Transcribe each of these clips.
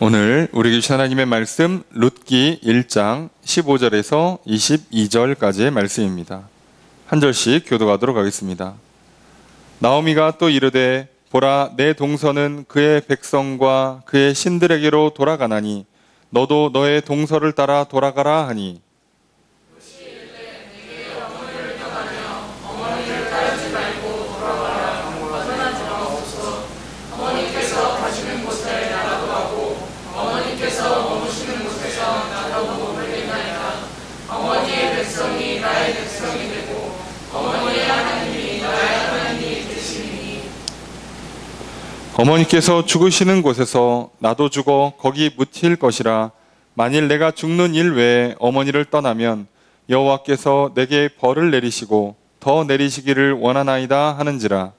오늘 우리 주신 하나님의 말씀 룻기 1장 15절에서 22절까지의 말씀입니다. 한 절씩 교독하도록 하겠습니다. 나오미가 또 이르되 보라 내 동서는 그의 백성과 그의 신들에게로 돌아가나니 너도 너의 동서를 따라 돌아가라 하니 어머니께서 죽으시는 곳에서 나도 죽어 거기 묻힐 것이라. 만일 내가 죽는 일 외에 어머니를 떠나면 여호와께서 내게 벌을 내리시고 더 내리시기를 원하나이다 하는지라.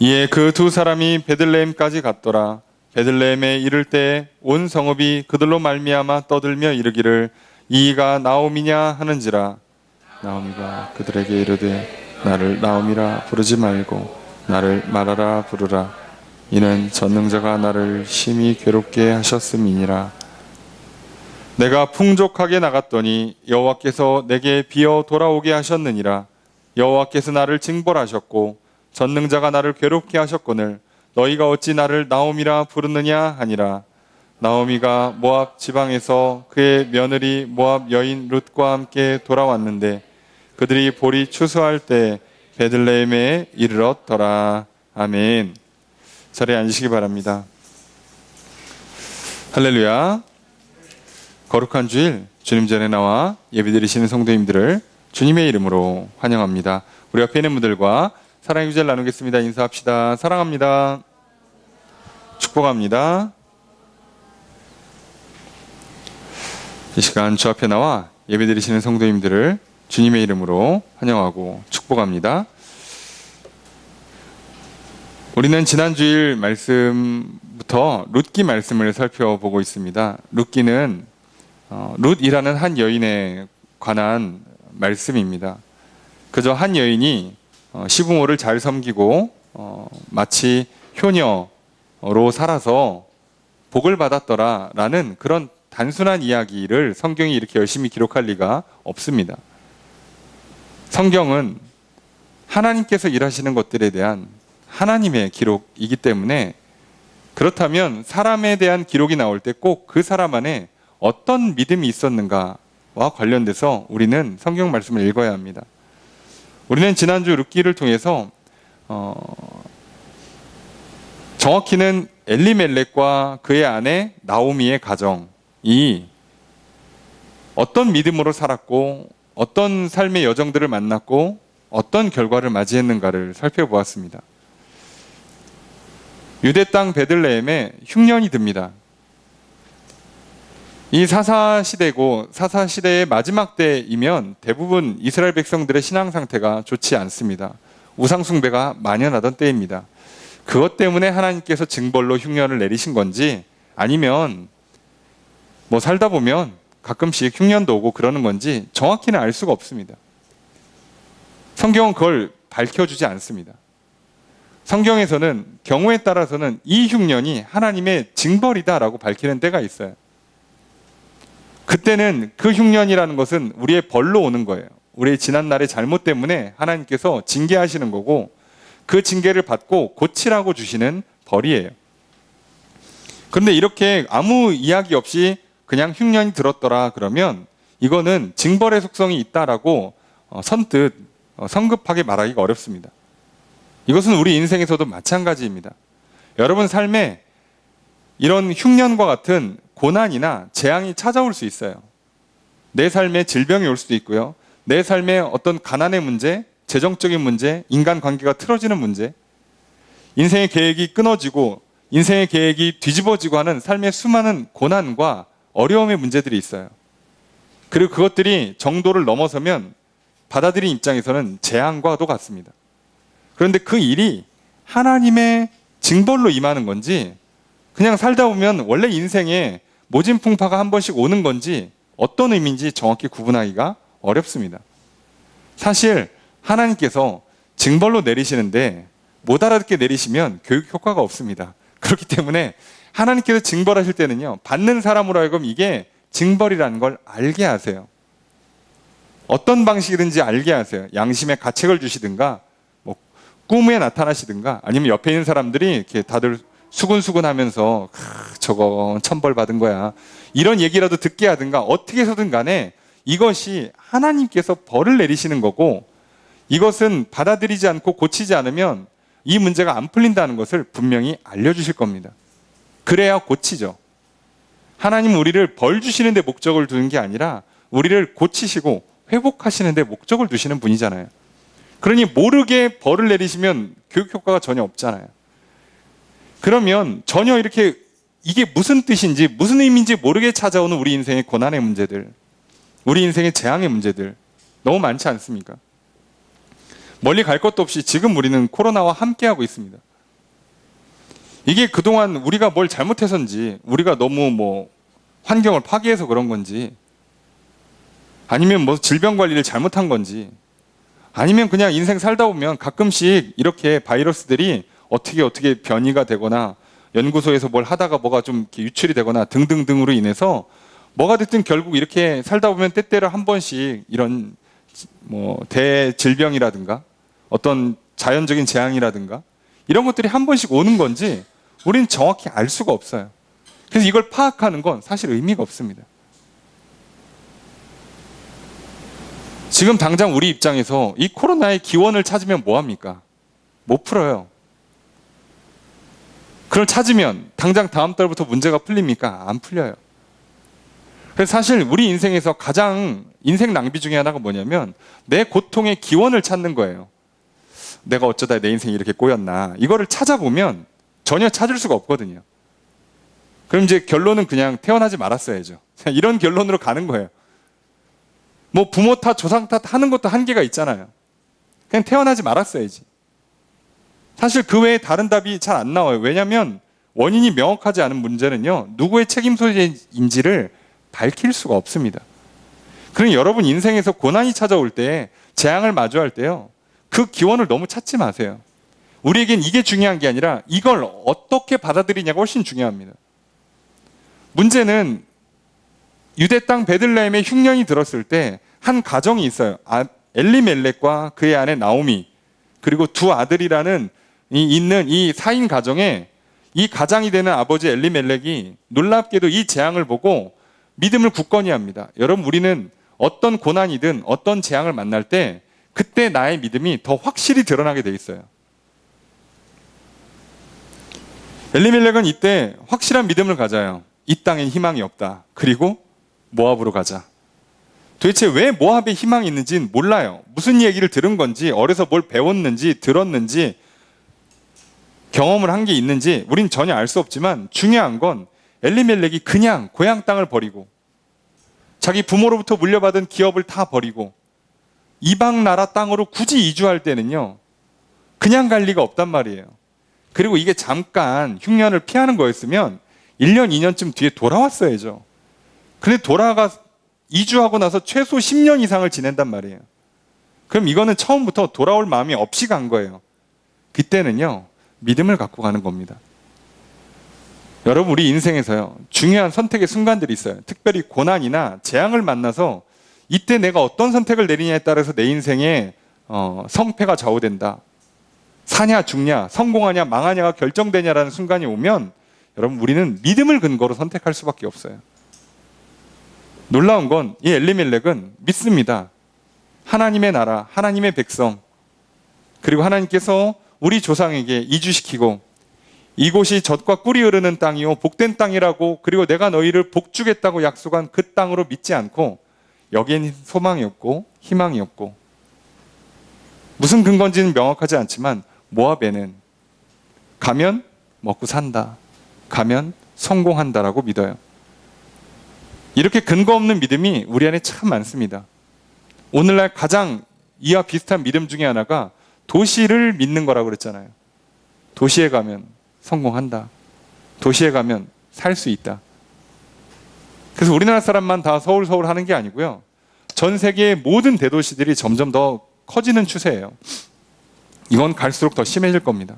이에 그 두 사람이 베들레헴까지 갔더라. 베들레헴에 이를 때 온 성읍이 그들로 말미암아 떠들며 이르기를 이가 나오미냐 하는지라. 나오미가 그들에게 이르되 나를 나오미라 부르지 말고 나를 마라라 부르라. 이는 전능자가 나를 심히 괴롭게 하셨음이니라. 내가 풍족하게 나갔더니 여호와께서 내게 비어 돌아오게 하셨느니라. 여호와께서 나를 징벌하셨고 전능자가 나를 괴롭게 하셨거늘 너희가 어찌 나를 나오미라 부르느냐 하니라. 나오미가 모압 지방에서 그의 며느리 모압 여인 룻과 함께 돌아왔는데 그들이 볼이 추수할 때 베들레헴에 이르렀더라. 아멘. 자리에 앉으시기 바랍니다. 할렐루야. 거룩한 주일 주님 전에 나와 예배드리시는 성도님들을 주님의 이름으로 환영합니다. 우리 앞에 있는 분들과 사랑의 유제를 나누겠습니다. 인사합시다. 사랑합니다. 축복합니다. 이 시간 주 앞에 나와 예배드리시는 성도님들을 주님의 이름으로 환영하고 축복합니다. 우리는 지난 주일 말씀부터 룻기 말씀을 살펴보고 있습니다. 룻기는 룻이라는 한 여인에 관한 말씀입니다. 그저 한 여인이 시부모를 잘 섬기고 마치 효녀로 살아서 복을 받았더라라는 그런 단순한 이야기를 성경이 이렇게 열심히 기록할 리가 없습니다. 성경은 하나님께서 일하시는 것들에 대한 하나님의 기록이기 때문에 그렇다면 사람에 대한 기록이 나올 때 꼭 그 사람 안에 어떤 믿음이 있었는가와 관련돼서 우리는 성경 말씀을 읽어야 합니다. 우리는 지난주 룻기를 통해서 정확히는 엘리멜렉과 그의 아내 나오미의 가정 이 어떤 믿음으로 살았고 어떤 삶의 여정들을 만났고 어떤 결과를 맞이했는가를 살펴보았습니다. 유대 땅 베들레헴에 흉년이 듭니다. 이 사사시대고 사사시대의 마지막 때이면 대부분 이스라엘 백성들의 신앙 상태가 좋지 않습니다. 우상숭배가 만연하던 때입니다. 그것 때문에 하나님께서 징벌로 흉년을 내리신 건지 아니면 살다 보면 가끔씩 흉년도 오고 그러는 건지 정확히는 알 수가 없습니다. 성경은 그걸 밝혀주지 않습니다. 성경에서는 경우에 따라서는 이 흉년이 하나님의 징벌이다라고 밝히는 때가 있어요. 그때는 그 흉년이라는 것은 우리의 벌로 오는 거예요. 우리의 지난날의 잘못 때문에 하나님께서 징계하시는 거고 그 징계를 받고 고치라고 주시는 벌이에요. 그런데 이렇게 아무 이야기 없이 그냥 흉년이 들었더라 그러면 이거는 징벌의 속성이 있다라고 선뜻 성급하게 말하기가 어렵습니다. 이것은 우리 인생에서도 마찬가지입니다. 여러분 삶에 이런 흉년과 같은 고난이나 재앙이 찾아올 수 있어요. 내 삶에 질병이 올 수도 있고요. 내 삶에 어떤 가난의 문제, 재정적인 문제, 인간관계가 틀어지는 문제, 인생의 계획이 끊어지고 인생의 계획이 뒤집어지고 하는 삶의 수많은 고난과 어려움의 문제들이 있어요. 그리고 그것들이 정도를 넘어서면 받아들인 입장에서는 재앙과도 같습니다. 그런데 그 일이 하나님의 징벌로 임하는 건지 그냥 살다 보면 원래 인생에 모진풍파가 한 번씩 오는 건지 어떤 의미인지 정확히 구분하기가 어렵습니다. 사실 하나님께서 징벌로 내리시는데 못 알아듣게 내리시면 교육 효과가 없습니다. 그렇기 때문에 하나님께서 징벌하실 때는요, 받는 사람으로 하여금 이게 징벌이라는 걸 알게 하세요. 어떤 방식이든지 알게 하세요. 양심의 가책을 주시든가, 뭐 꿈에 나타나시든가, 아니면 옆에 있는 사람들이 이렇게 다들 수근수근 하면서 저거 천벌 받은 거야, 이런 얘기라도 듣게 하든가, 어떻게 해서든 간에 이것이 하나님께서 벌을 내리시는 거고, 이것은 받아들이지 않고 고치지 않으면 이 문제가 안 풀린다는 것을 분명히 알려주실 겁니다. 그래야 고치죠. 하나님은 우리를 벌 주시는 데 목적을 두는 게 아니라 우리를 고치시고 회복하시는 데 목적을 두시는 분이잖아요. 그러니 모르게 벌을 내리시면 교육 효과가 전혀 없잖아요. 그러면 전혀 이렇게 이게 무슨 뜻인지 무슨 의미인지 모르게 찾아오는 우리 인생의 고난의 문제들, 우리 인생의 재앙의 문제들 너무 많지 않습니까? 멀리 갈 것도 없이 지금 우리는 코로나와 함께하고 있습니다. 이게 그동안 우리가 뭘 잘못해서인지, 우리가 너무 뭐 환경을 파괴해서 그런 건지, 아니면 뭐 질병 관리를 잘못한 건지, 아니면 그냥 인생 살다 보면 가끔씩 이렇게 바이러스들이 어떻게 변이가 되거나 연구소에서 뭘 하다가 뭐가 좀 이렇게 유출이 되거나 등등등으로 인해서 뭐가 됐든 결국 이렇게 살다 보면 때때로 한 번씩 이런 뭐 대질병이라든가 어떤 자연적인 재앙이라든가 이런 것들이 한 번씩 오는 건지 우리는 정확히 알 수가 없어요. 그래서 이걸 파악하는 건 사실 의미가 없습니다. 지금 당장 우리 입장에서 이 코로나의 기원을 찾으면 뭐합니까? 못 풀어요. 그걸 찾으면 당장 다음 달부터 문제가 풀립니까? 안 풀려요. 그래서 사실 우리 인생에서 가장 인생 낭비 중에 하나가 뭐냐면 내 고통의 기원을 찾는 거예요. 내가 어쩌다 내 인생이 이렇게 꼬였나, 이거를 찾아보면 전혀 찾을 수가 없거든요. 그럼 이제 결론은 그냥 태어나지 말았어야죠. 이런 결론으로 가는 거예요. 뭐 부모 탓, 조상 탓 하는 것도 한계가 있잖아요. 그냥 태어나지 말았어야지. 사실 그 외에 다른 답이 잘 안 나와요. 왜냐하면 원인이 명확하지 않은 문제는요, 누구의 책임 소재인지를 밝힐 수가 없습니다. 그러니 여러분 인생에서 고난이 찾아올 때, 재앙을 마주할 때요, 그 기원을 너무 찾지 마세요. 우리에겐 이게 중요한 게 아니라 이걸 어떻게 받아들이냐가 훨씬 중요합니다. 문제는 유대 땅 베들레헴에 흉년이 들었을 때 한 가정이 있어요. 엘리멜렉과 그의 아내 나오미, 그리고 두 아들이라는 있는 이 4인 가정에 이 가장이 되는 아버지 엘리멜렉이 놀랍게도 이 재앙을 보고 믿음을 굳건히 합니다. 여러분, 우리는 어떤 고난이든 어떤 재앙을 만날 때 그때 나의 믿음이 더 확실히 드러나게 돼 있어요. 엘리멜렉은 이때 확실한 믿음을 가져요. 이 땅엔 희망이 없다. 그리고 모압으로 가자. 도대체 왜 모압에 희망이 있는지는 몰라요. 무슨 얘기를 들은 건지, 어려서 뭘 배웠는지, 들었는지, 경험을 한 게 있는지 우린 전혀 알 수 없지만 중요한 건 엘리멜렉이 그냥 고향 땅을 버리고 자기 부모로부터 물려받은 기업을 다 버리고 이방 나라 땅으로 굳이 이주할 때는요, 그냥 갈 리가 없단 말이에요. 그리고 이게 잠깐 흉년을 피하는 거였으면 1년, 2년쯤 뒤에 돌아왔어야죠. 근데 이주하고 나서 최소 10년 이상을 지낸단 말이에요. 그럼 이거는 처음부터 돌아올 마음이 없이 간 거예요. 그때는요, 믿음을 갖고 가는 겁니다. 여러분, 우리 인생에서요, 중요한 선택의 순간들이 있어요. 특별히 고난이나 재앙을 만나서 이때 내가 어떤 선택을 내리냐에 따라서 내 인생의 성패가 좌우된다. 사냐 죽냐, 성공하냐 망하냐가 결정되냐라는 순간이 오면 여러분, 우리는 믿음을 근거로 선택할 수밖에 없어요. 놀라운 건 이 엘리멜렉은 믿습니다. 하나님의 나라, 하나님의 백성, 그리고 하나님께서 우리 조상에게 이주시키고 이곳이 젖과 꿀이 흐르는 땅이요 복된 땅이라고, 그리고 내가 너희를 복주겠다고 약속한 그 땅으로 믿지 않고 여기엔 소망이 없고 희망이 없고, 무슨 근거인지는 명확하지 않지만 모압에는 가면 먹고 산다, 가면 성공한다라고 믿어요. 이렇게 근거 없는 믿음이 우리 안에 참 많습니다. 오늘날 가장 이와 비슷한 믿음 중에 하나가 도시를 믿는 거라고 그랬잖아요. 도시에 가면 성공한다, 도시에 가면 살 수 있다. 그래서 우리나라 사람만 다 서울 하는 게 아니고요, 전 세계의 모든 대도시들이 점점 더 커지는 추세예요. 이건 갈수록 더 심해질 겁니다.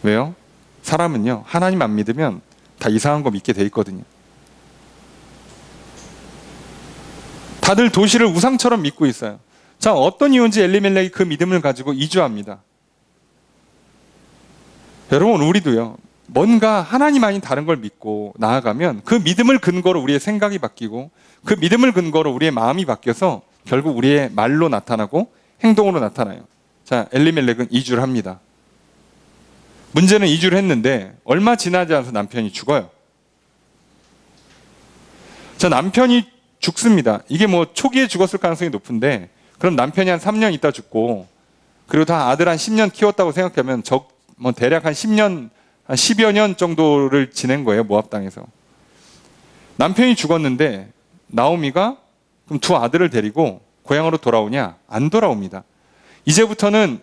왜요? 사람은요, 하나님 안 믿으면 다 이상한 거 믿게 돼 있거든요. 다들 도시를 우상처럼 믿고 있어요. 자, 어떤 이유인지 엘리멜렉이 그 믿음을 가지고 이주합니다. 여러분, 우리도요, 뭔가 하나님 아닌 다른 걸 믿고 나아가면 그 믿음을 근거로 우리의 생각이 바뀌고 그 믿음을 근거로 우리의 마음이 바뀌어서 결국 우리의 말로 나타나고 행동으로 나타나요. 자, 엘리멜렉은 이주를 합니다. 문제는 이주를 했는데 얼마 지나지 않아서 남편이 죽어요. 자, 남편이 죽습니다. 이게 뭐 초기에 죽었을 가능성이 높은데 그럼 남편이 한 3년 있다 죽고 그리고 다 아들 한 10년 키웠다고 생각하면 뭐 대략 한 10년, 한 10여 년 정도를 지낸 거예요. 모압 땅에서. 남편이 죽었는데 나오미가 그럼 두 아들을 데리고 고향으로 돌아오냐? 안 돌아옵니다. 이제부터는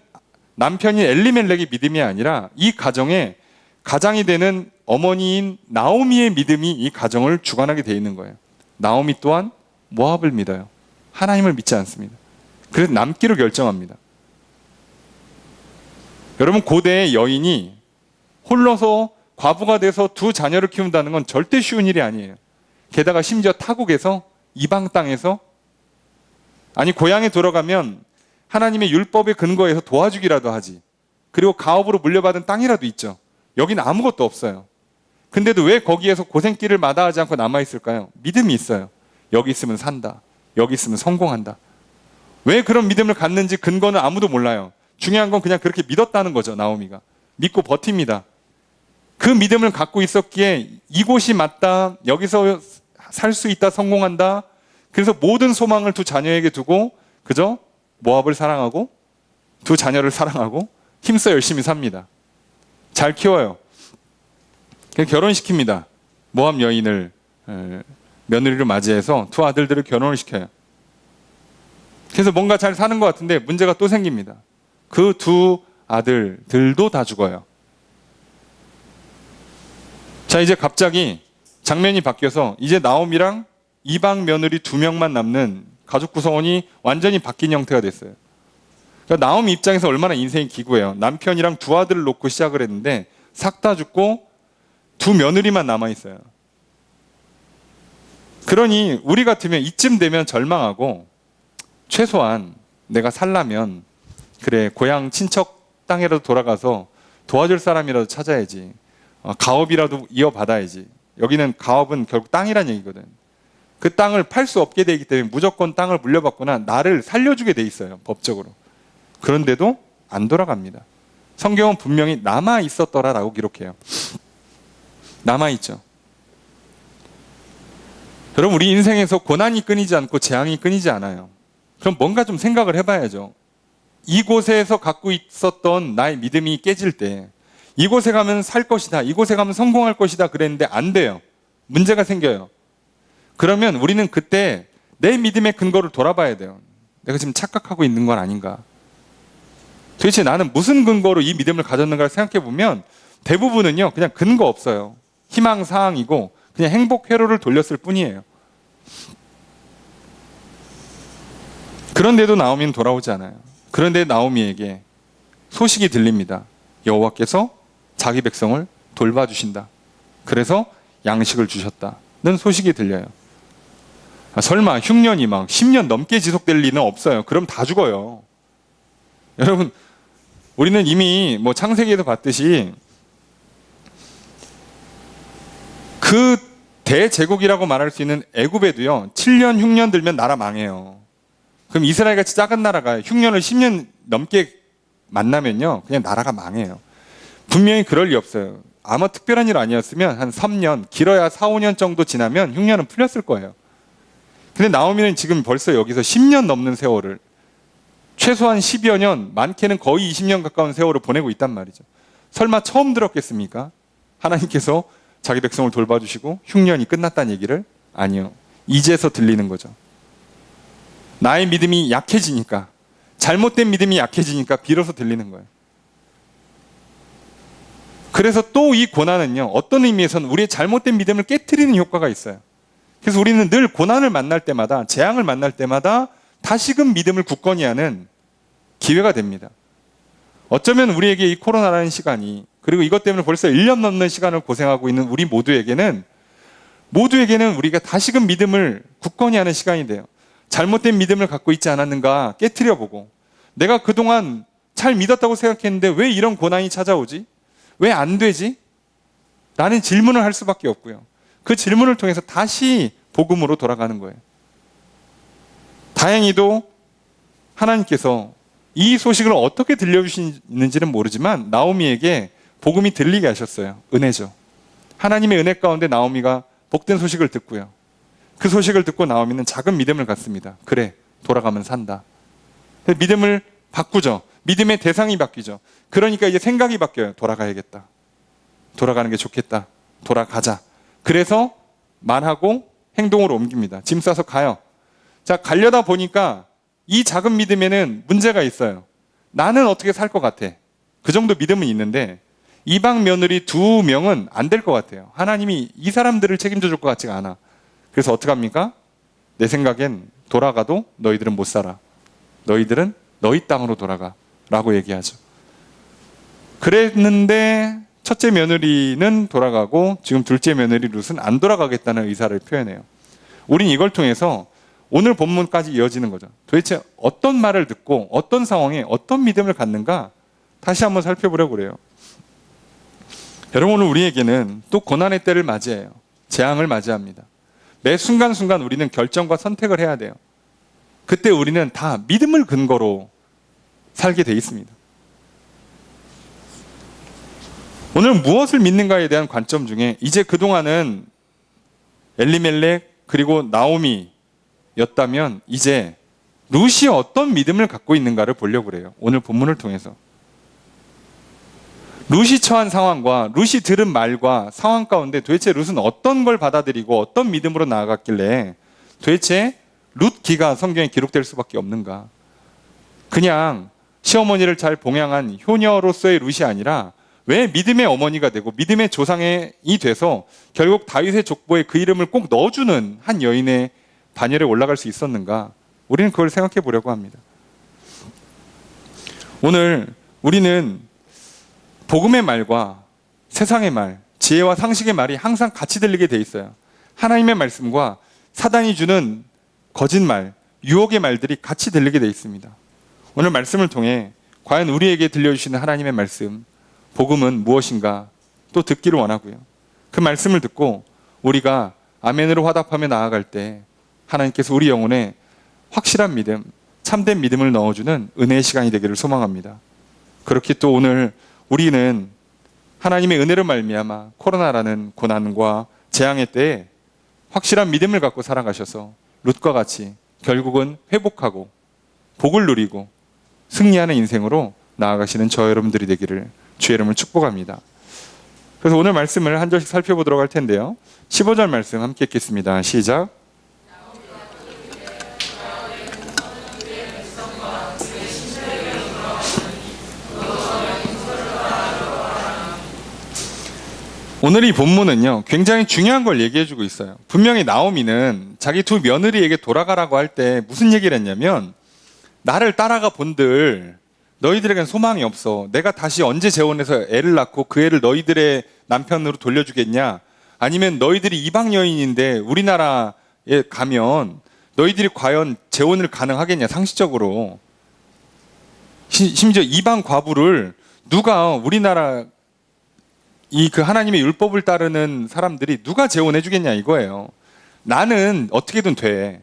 남편인 엘리멜렉의 믿음이 아니라 이 가정의 가장이 되는 어머니인 나오미의 믿음이 이 가정을 주관하게 돼 있는 거예요. 나오미 또한 모압을 믿어요. 하나님을 믿지 않습니다. 그래서 남기로 결정합니다. 여러분, 고대의 여인이 홀로서 과부가 돼서 두 자녀를 키운다는 건 절대 쉬운 일이 아니에요. 게다가 심지어 타국에서, 이방 땅에서, 아니 고향에 돌아가면 하나님의 율법에 근거해서 도와주기라도 하지. 그리고 가업으로 물려받은 땅이라도 있죠. 여기는 아무것도 없어요. 근데도 왜 거기에서 고생길을 마다하지 않고 남아있을까요? 믿음이 있어요. 여기 있으면 산다. 여기 있으면 성공한다. 왜 그런 믿음을 갖는지 근거는 아무도 몰라요. 중요한 건 그냥 그렇게 믿었다는 거죠. 나오미가. 믿고 버팁니다. 그 믿음을 갖고 있었기에 이곳이 맞다. 여기서 살 수 있다. 성공한다. 그래서 모든 소망을 두 자녀에게 두고 그저 모압을 사랑하고 두 자녀를 사랑하고 힘써 열심히 삽니다. 잘 키워요. 결혼시킵니다. 모압 여인을 며느리로 맞이해서 두 아들들을 결혼을 시켜요. 그래서 뭔가 잘 사는 것 같은데 문제가 또 생깁니다. 그 두 아들들도 다 죽어요. 자, 이제 갑자기 장면이 바뀌어서 이제 나오미랑 이방 며느리 2명만 남는 가족 구성원이 완전히 바뀐 형태가 됐어요. 그러니까 나오미 입장에서 얼마나 인생이 기구해요. 남편이랑 두 아들을 놓고 시작을 했는데 싹 다 죽고 두 며느리만 남아있어요. 그러니 우리 같으면 이쯤 되면 절망하고 최소한 내가 살려면 그래 고향 친척 땅이라도 돌아가서 도와줄 사람이라도 찾아야지. 가업이라도 이어받아야지. 여기는 가업은 결국 땅이란 얘기거든. 그 땅을 팔 수 없게 되기 때문에 무조건 땅을 물려받거나 나를 살려주게 돼 있어요. 법적으로. 그런데도 안 돌아갑니다. 성경은 분명히 남아 있었더라라고 기록해요. 남아 있죠. 여러분, 우리 인생에서 고난이 끊이지 않고 재앙이 끊이지 않아요. 그럼 뭔가 좀 생각을 해봐야죠. 이곳에서 갖고 있었던 나의 믿음이 깨질 때 이곳에 가면 살 것이다. 이곳에 가면 성공할 것이다. 그랬는데 안 돼요. 문제가 생겨요. 그러면 우리는 그때 내 믿음의 근거를 돌아봐야 돼요. 내가 지금 착각하고 있는 건 아닌가? 도대체 나는 무슨 근거로 이 믿음을 가졌는가를 생각해 보면 대부분은요, 그냥 근거 없어요. 희망사항이고 그냥 행복 회로를 돌렸을 뿐이에요. 그런데도 나오미는 돌아오지 않아요. 그런데 나오미에게 소식이 들립니다. 여호와께서 자기 백성을 돌봐주신다. 그래서 양식을 주셨다는 소식이 들려요. 설마 흉년이 막 10년 넘게 지속될 리는 없어요. 그럼 다 죽어요. 여러분, 우리는 이미 뭐 창세기에서 봤듯이 그 대제국이라고 말할 수 있는 애굽에도요 7년 흉년 들면 나라 망해요. 그럼 이스라엘 같이 작은 나라가 흉년을 10년 넘게 만나면요 그냥 나라가 망해요. 분명히 그럴 리 없어요. 아마 특별한 일 아니었으면 한 3년, 길어야 4, 5년 정도 지나면 흉년은 풀렸을 거예요. 근데 나오미는 지금 벌써 여기서 10년 넘는 세월을, 최소한 10여 년, 많게는 거의 20년 가까운 세월을 보내고 있단 말이죠. 설마 처음 들었겠습니까? 하나님께서 자기 백성을 돌봐주시고 흉년이 끝났다는 얘기를? 아니요. 이제서 들리는 거죠. 나의 믿음이 약해지니까, 잘못된 믿음이 약해지니까 비로소 들리는 거예요. 그래서 또 이 고난은요, 어떤 의미에서는 우리의 잘못된 믿음을 깨트리는 효과가 있어요. 그래서 우리는 늘 고난을 만날 때마다, 재앙을 만날 때마다 다시금 믿음을 굳건히 하는 기회가 됩니다. 어쩌면 우리에게 이 코로나라는 시간이, 그리고 이것 때문에 벌써 1년 넘는 시간을 고생하고 있는 우리 모두에게는 우리가 다시금 믿음을 굳건히 하는 시간이 돼요. 잘못된 믿음을 갖고 있지 않았는가 깨트려보고, 내가 그동안 잘 믿었다고 생각했는데 왜 이런 고난이 찾아오지? 왜 안 되지? 라는 질문을 할 수밖에 없고요. 그 질문을 통해서 다시 복음으로 돌아가는 거예요. 다행히도 하나님께서 이 소식을 어떻게 들려주시는지는 모르지만 나오미에게 복음이 들리게 하셨어요. 은혜죠. 하나님의 은혜 가운데 나오미가 복된 소식을 듣고요. 그 소식을 듣고 나오미는 작은 믿음을 갖습니다. 그래, 돌아가면 산다. 믿음을 바꾸죠. 믿음의 대상이 바뀌죠. 그러니까 이제 생각이 바뀌어요. 돌아가야겠다. 돌아가는 게 좋겠다. 돌아가자. 그래서 말하고 행동으로 옮깁니다. 짐 싸서 가요. 자, 가려다 보니까 이 작은 믿음에는 문제가 있어요. 나는 어떻게 살 것 같아. 그 정도 믿음은 있는데 이방 며느리 2명은 안 될 것 같아요. 하나님이 이 사람들을 책임져 줄 것 같지가 않아. 그래서 어떡합니까? 내 생각엔 돌아가도 너희들은 못 살아. 너희들은 너희 땅으로 돌아가. 라고 얘기하죠. 그랬는데 첫째 며느리는 돌아가고 지금 둘째 며느리 룻은 안 돌아가겠다는 의사를 표현해요. 우린 이걸 통해서 오늘 본문까지 이어지는 거죠. 도대체 어떤 말을 듣고 어떤 상황에 어떤 믿음을 갖는가 다시 한번 살펴보려고 그래요. 여러분, 오늘 우리에게는 또 고난의 때를 맞이해요. 재앙을 맞이합니다. 매 순간순간 우리는 결정과 선택을 해야 돼요. 그때 우리는 다 믿음을 근거로 살게 돼 있습니다. 오늘 무엇을 믿는가에 대한 관점 중에 이제 그동안은 엘리멜렉 그리고 나오미였다면 이제 룻이 어떤 믿음을 갖고 있는가를 보려고 그래요. 오늘 본문을 통해서. 룻이 처한 상황과 룻이 들은 말과 상황 가운데 도대체 룻은 어떤 걸 받아들이고 어떤 믿음으로 나아갔길래 도대체 룻 기가 성경에 기록될 수밖에 없는가. 그냥 시어머니를 잘 봉양한 효녀로서의 룻이 아니라 왜 믿음의 어머니가 되고 믿음의 조상이 돼서 결국 다윗의 족보에 그 이름을 꼭 넣어주는 한 여인의 반열에 올라갈 수 있었는가. 우리는 그걸 생각해 보려고 합니다. 오늘 우리는 복음의 말과 세상의 말, 지혜와 상식의 말이 항상 같이 들리게 돼 있어요. 하나님의 말씀과 사단이 주는 거짓말, 유혹의 말들이 같이 들리게 돼 있습니다. 오늘 말씀을 통해 과연 우리에게 들려주시는 하나님의 말씀, 복음은 무엇인가 또 듣기를 원하고요. 그 말씀을 듣고 우리가 아멘으로 화답하며 나아갈 때 하나님께서 우리 영혼에 확실한 믿음, 참된 믿음을 넣어주는 은혜의 시간이 되기를 소망합니다. 그렇게 또 오늘 우리는 하나님의 은혜로 말미암아 코로나라는 고난과 재앙의 때에 확실한 믿음을 갖고 살아가셔서 룻과 같이 결국은 회복하고 복을 누리고 승리하는 인생으로 나아가시는 저 여러분들이 되기를 주의 이름을 축복합니다. 그래서 오늘 말씀을 한 절씩 살펴보도록 할 텐데요. 15절 말씀 함께 읽겠습니다. 시작. 오늘 이 본문은요, 굉장히 중요한 걸 얘기해주고 있어요. 분명히 나오미는 자기 두 며느리에게 돌아가라고 할 때 무슨 얘기를 했냐면, 나를 따라가 본들 너희들에겐 소망이 없어. 내가 다시 언제 재혼해서 애를 낳고 그 애를 너희들의 남편으로 돌려주겠냐? 아니면 너희들이 이방 여인인데 우리나라에 가면 너희들이 과연 재혼을 가능하겠냐? 상식적으로. 심지어 이방 과부를 누가 우리나라 그 하나님의 율법을 따르는 사람들이 누가 재혼해 주겠냐 이거예요. 나는 어떻게든 돼.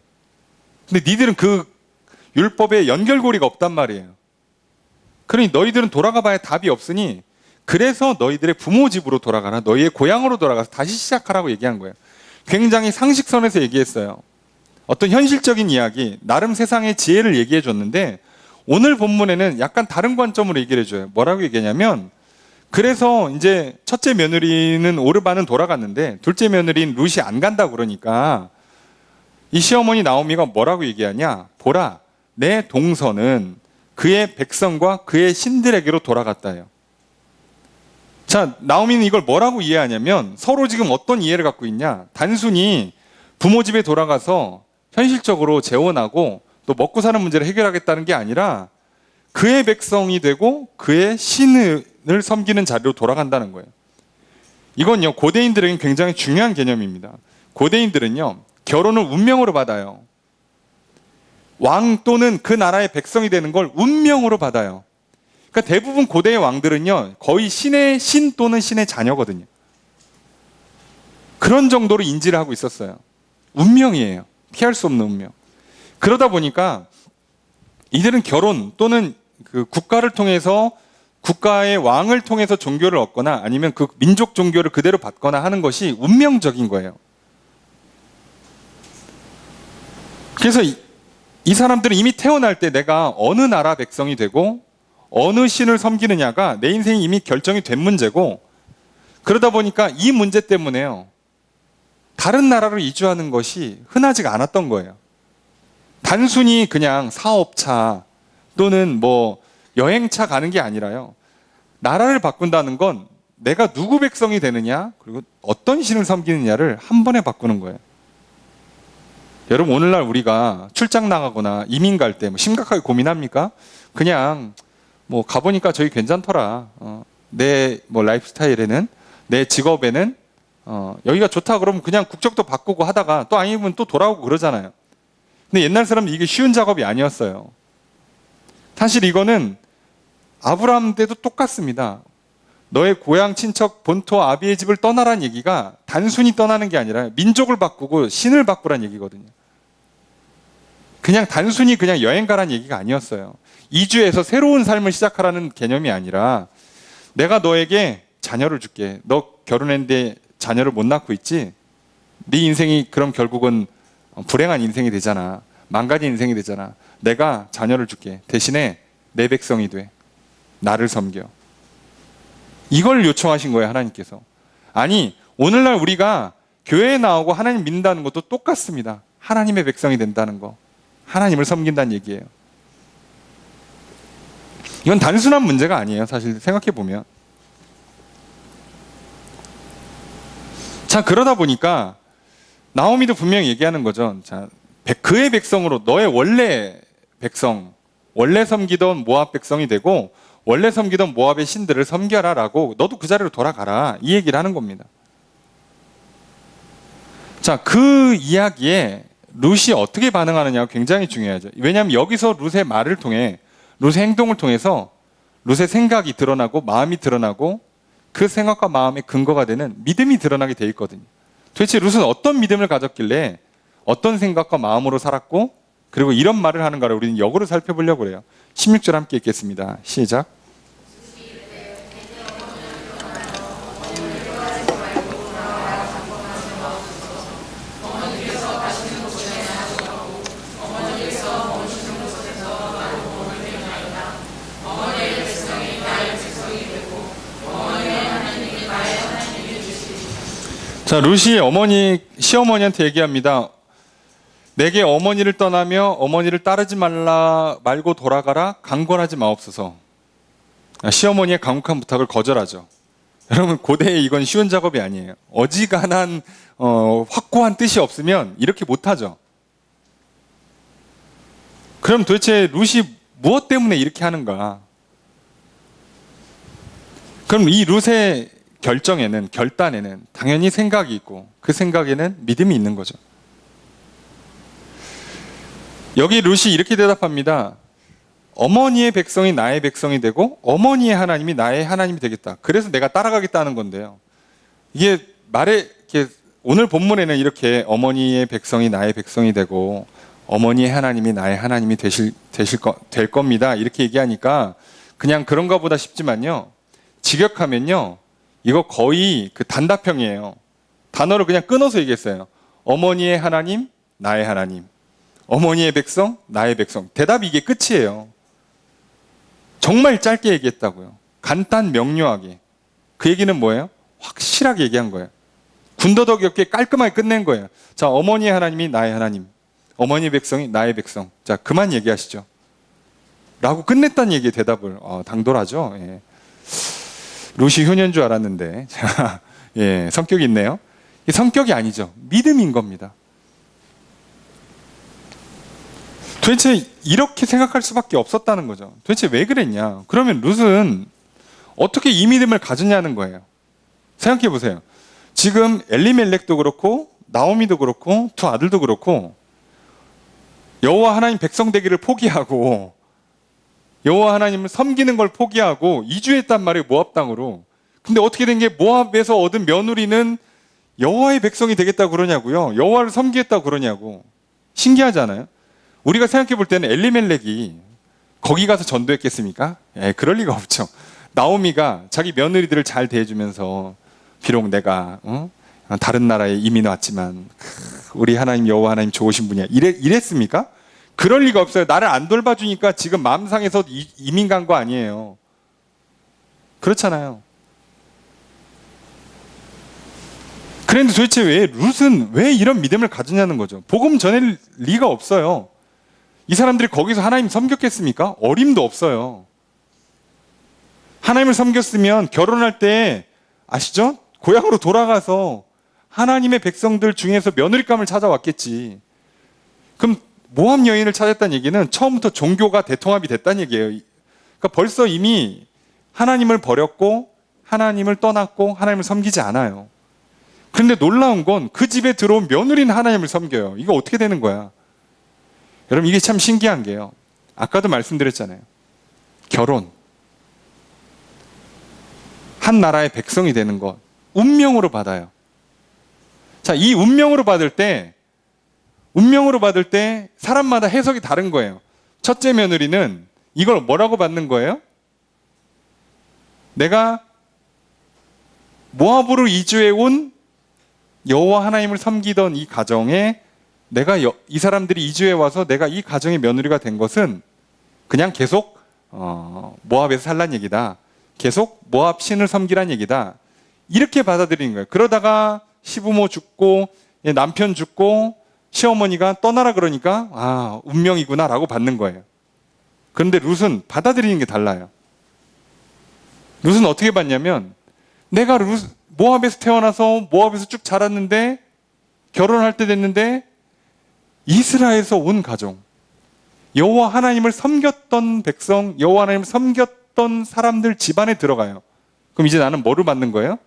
근데 니들은 그 율법에 연결고리가 없단 말이에요. 그러니 너희들은 돌아가 봐야 답이 없으니 그래서 너희들의 부모 집으로 돌아가라. 너희의 고향으로 돌아가서 다시 시작하라고 얘기한 거예요. 굉장히 상식선에서 얘기했어요. 어떤 현실적인 이야기, 나름 세상의 지혜를 얘기해 줬는데 오늘 본문에는 약간 다른 관점으로 얘기를 해줘요. 뭐라고 얘기하냐면, 그래서 이제 첫째 며느리는 오르반은 돌아갔는데 둘째 며느리인 룻이 안 간다고 그러니까 이 시어머니 나오미가 뭐라고 얘기하냐? 보라, 내 동서는 그의 백성과 그의 신들에게로 돌아갔다요. 자, 나오미는 이걸 뭐라고 이해하냐면 서로 지금 어떤 이해를 갖고 있냐? 단순히 부모 집에 돌아가서 현실적으로 재혼하고 또 먹고 사는 문제를 해결하겠다는 게 아니라 그의 백성이 되고 그의 신을 섬기는 자리로 돌아간다는 거예요. 이건요, 고대인들에겐 굉장히 중요한 개념입니다. 고대인들은요, 결혼을 운명으로 받아요. 왕 또는 그 나라의 백성이 되는 걸 운명으로 받아요. 그러니까 대부분 고대의 왕들은요, 거의 신 또는 신의 자녀거든요. 그런 정도로 인지를 하고 있었어요. 운명이에요. 피할 수 없는 운명. 그러다 보니까 이들은 결혼 또는 그 국가를 통해서, 국가의 왕을 통해서 종교를 얻거나 아니면 그 민족 종교를 그대로 받거나 하는 것이 운명적인 거예요. 그래서 이 사람들은 이미 태어날 때 내가 어느 나라 백성이 되고 어느 신을 섬기느냐가 내 인생이 이미 결정이 된 문제고, 그러다 보니까 이 문제 때문에요, 다른 나라로 이주하는 것이 흔하지가 않았던 거예요. 단순히 그냥 사업차 또는 뭐 여행차 가는 게 아니라요, 나라를 바꾼다는 건 내가 누구 백성이 되느냐, 그리고 어떤 신을 섬기느냐를 한 번에 바꾸는 거예요. 여러분, 오늘날 우리가 출장 나가거나 이민 갈 때 뭐 심각하게 고민합니까? 그냥 뭐 가보니까 저기 괜찮더라. 내 뭐 라이프 스타일에는, 내 직업에는 여기가 좋다 그러면 그냥 국적도 바꾸고 하다가 또 아니면 또 돌아오고 그러잖아요. 근데 옛날 사람은 이게 쉬운 작업이 아니었어요. 사실 이거는 아브라함 때도 똑같습니다. 너의 고향 친척 본토 아비의 집을 떠나라는 얘기가 단순히 떠나는 게 아니라 민족을 바꾸고 신을 바꾸라는 얘기거든요. 그냥 단순히 그냥 여행 가라는 얘기가 아니었어요. 이주해서 새로운 삶을 시작하라는 개념이 아니라, 내가 너에게 자녀를 줄게. 너 결혼했는데 자녀를 못 낳고 있지? 네 인생이 그럼 결국은 불행한 인생이 되잖아. 망가진 인생이 되잖아. 내가 자녀를 줄게. 대신에 내 백성이 돼. 나를 섬겨. 이걸 요청하신 거예요, 하나님께서. 아니, 오늘날 우리가 교회에 나오고 하나님 믿는다는 것도 똑같습니다. 하나님의 백성이 된다는 거. 하나님을 섬긴다는 얘기예요. 이건 단순한 문제가 아니에요, 사실 생각해 보면. 자, 그러다 보니까 나오미도 분명히 얘기하는 거죠. 자, 그의 백성으로, 너의 원래 백성, 원래 섬기던 모압 백성이 되고 원래 섬기던 모압의 신들을 섬겨라라고, 너도 그 자리로 돌아가라, 이 얘기를 하는 겁니다. 자, 그 이야기에 룻이 어떻게 반응하느냐가 굉장히 중요하죠. 왜냐하면 여기서 룻의 말을 통해, 룻의 행동을 통해서 룻의 생각이 드러나고 마음이 드러나고 그 생각과 마음의 근거가 되는 믿음이 드러나게 돼 있거든요. 도대체 룻은 어떤 믿음을 가졌길래 어떤 생각과 마음으로 살았고, 그리고 이런 말을 하는가를 우리는 역으로 살펴보려고 해요. 16절 함께 읽겠습니다. 시작. 자, 룻이 시어머니한테 얘기합니다. 내게 어머니를 떠나며 어머니를 따르지 말고 돌아가라, 강권하지 마옵소서. 시어머니의 강력한 부탁을 거절하죠. 여러분, 고대에 이건 쉬운 작업이 아니에요. 어지간한 확고한 뜻이 없으면 이렇게 못하죠. 그럼 도대체 룻이 무엇 때문에 이렇게 하는가? 그럼 이 룻의 결단에는 당연히 생각이 있고, 그 생각에는 믿음이 있는 거죠. 여기 룻이 이렇게 대답합니다. 어머니의 백성이 나의 백성이 되고 어머니의 하나님이 나의 하나님이 되겠다. 그래서 내가 따라가겠다는 건데요. 이게 오늘 본문에는 이렇게 어머니의 백성이 나의 백성이 되고 어머니의 하나님이 나의 하나님이 될 겁니다, 이렇게 얘기하니까 그냥 그런가 보다 싶지만요, 직역하면요, 이거 거의 그 단답형이에요. 단어를 그냥 끊어서 얘기했어요. 어머니의 하나님, 나의 하나님. 어머니의 백성, 나의 백성. 대답이 이게 끝이에요. 정말 짧게 얘기했다고요. 간단 명료하게. 그 얘기는 뭐예요? 확실하게 얘기한 거예요. 군더더기 없게 깔끔하게 끝낸 거예요. 자, 어머니의 하나님이 나의 하나님, 어머니의 백성이 나의 백성. 자, 그만 얘기하시죠, 라고 끝냈다는 얘기의 대답을. 당돌하죠. 예. 룻이 효녀인 줄 알았는데, 자, 예, 성격이 있네요. 성격이 아니죠. 믿음인 겁니다. 도대체 이렇게 생각할 수밖에 없었다는 거죠. 도대체 왜 그랬냐? 그러면 룻은 어떻게 이 믿음을 가졌냐는 거예요. 생각해 보세요. 지금 엘리멜렉도 그렇고 나오미도 그렇고 두 아들도 그렇고 여호와 하나님 백성 되기를 포기하고 여호와 하나님을 섬기는 걸 포기하고 이주했단 말이에요. 모압 땅으로. 근데 어떻게 된 게 모압에서 얻은 며느리는 여호와의 백성이 되겠다고 그러냐고요. 여호와를 섬기겠다고 그러냐고. 신기하잖아요. 우리가 생각해 볼 때는 엘리멜렉이 거기 가서 전도했겠습니까? 그럴 리가 없죠. 나오미가 자기 며느리들을 잘 대해주면서 비록 내가 다른 나라에 이민 왔지만 우리 하나님 여호와 하나님 좋으신 분이야. 이랬습니까? 그럴 리가 없어요. 나를 안 돌봐주니까 지금 마음 상해서 이민 간 거 아니에요. 그렇잖아요. 그런데 도대체 룻은 왜 이런 믿음을 가졌냐는 거죠. 복음 전할 리가 없어요. 이 사람들이 거기서 하나님 섬겼겠습니까? 어림도 없어요. 하나님을 섬겼으면 결혼할 때 아시죠? 고향으로 돌아가서 하나님의 백성들 중에서 며느리감을 찾아왔겠지. 그럼 모압 여인을 찾았다는 얘기는 처음부터 종교가 대통합이 됐다는 얘기예요. 그러니까 벌써 이미 하나님을 버렸고 하나님을 떠났고 하나님을 섬기지 않아요. 그런데 놀라운 건 그 집에 들어온 며느리는 하나님을 섬겨요. 이거 어떻게 되는 거야? 여러분 이게 참 신기한 게요. 아까도 말씀드렸잖아요. 결혼. 한 나라의 백성이 되는 것. 운명으로 받아요. 자, 이 운명으로 받을 때 사람마다 해석이 다른 거예요. 첫째 며느리는 이걸 뭐라고 받는 거예요? 내가 모압으로 이주해 온 여호와 하나님을 섬기던 이 가정에 내가 이 사람들이 이주해 와서 내가 이 가정의 며느리가 된 것은 그냥 계속 모압에서 살란 얘기다. 계속 모압 신을 섬기란 얘기다. 이렇게 받아들이는 거예요. 그러다가 시부모 죽고 남편 죽고 시어머니가 떠나라 그러니까 운명이구나 라고 받는 거예요. 그런데 룻은 받아들이는 게 달라요. 룻은 어떻게 받냐면 내가 모압에서 태어나서 모압에서 쭉 자랐는데 결혼할 때 됐는데 이스라엘에서 온 가정, 여호와 하나님을 섬겼던 백성, 여호와 하나님을 섬겼던 사람들 집안에 들어가요. 그럼 이제 나는 뭐를 받는 거예요?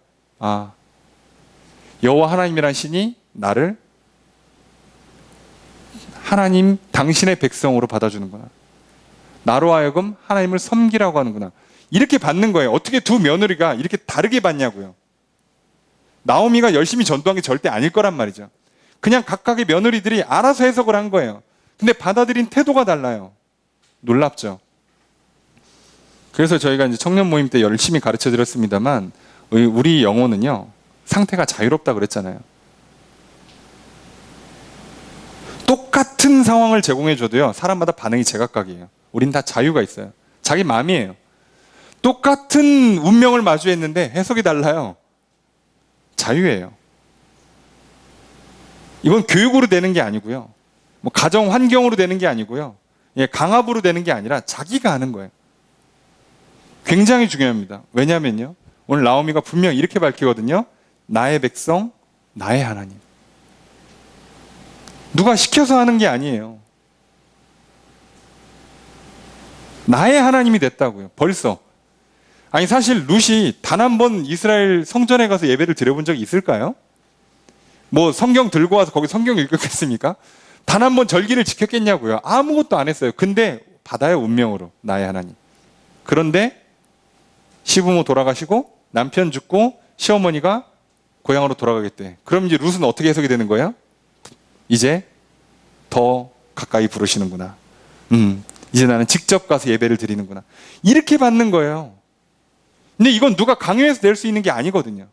여호와 하나님이란 신이 나를 하나님 당신의 백성으로 받아주는구나. 나로 하여금 하나님을 섬기라고 하는구나. 이렇게 받는 거예요. 어떻게 두 며느리가 이렇게 다르게 받냐고요. 나오미가 열심히 전도한 게 절대 아닐 거란 말이죠. 그냥 각각의 며느리들이 알아서 해석을 한 거예요. 근데 받아들인 태도가 달라요. 놀랍죠. 그래서 저희가 이제 청년 모임 때 열심히 가르쳐 드렸습니다만 우리 영혼은요 상태가 자유롭다 그랬잖아요. 똑같은 상황을 제공해 줘도요 사람마다 반응이 제각각이에요. 우린 다 자유가 있어요. 자기 마음이에요. 똑같은 운명을 마주했는데 해석이 달라요. 자유예요. 이건 교육으로 되는 게 아니고요. 뭐 가정 환경으로 되는 게 아니고요. 강압으로 되는 게 아니라 자기가 하는 거예요. 굉장히 중요합니다. 왜냐면요. 오늘 나오미가 분명 이렇게 밝히거든요. 나의 백성, 나의 하나님. 누가 시켜서 하는 게 아니에요. 나의 하나님이 됐다고요. 벌써. 아니 사실 룻이 단 한 번 이스라엘 성전에 가서 예배를 드려본 적이 있을까요? 뭐 성경 들고 와서 거기 성경 읽었겠습니까? 단 한 번 절기를 지켰겠냐고요. 아무것도 안 했어요. 근데 받아요 운명으로 나의 하나님. 그런데 시부모 돌아가시고 남편 죽고 시어머니가 고향으로 돌아가겠대. 그럼 이제 룻은 어떻게 해석이 되는 거예요? 이제 더 가까이 부르시는구나. 이제 나는 직접 가서 예배를 드리는구나. 이렇게 받는 거예요. 근데 이건 누가 강요해서 낼 수 있는 게 아니거든요.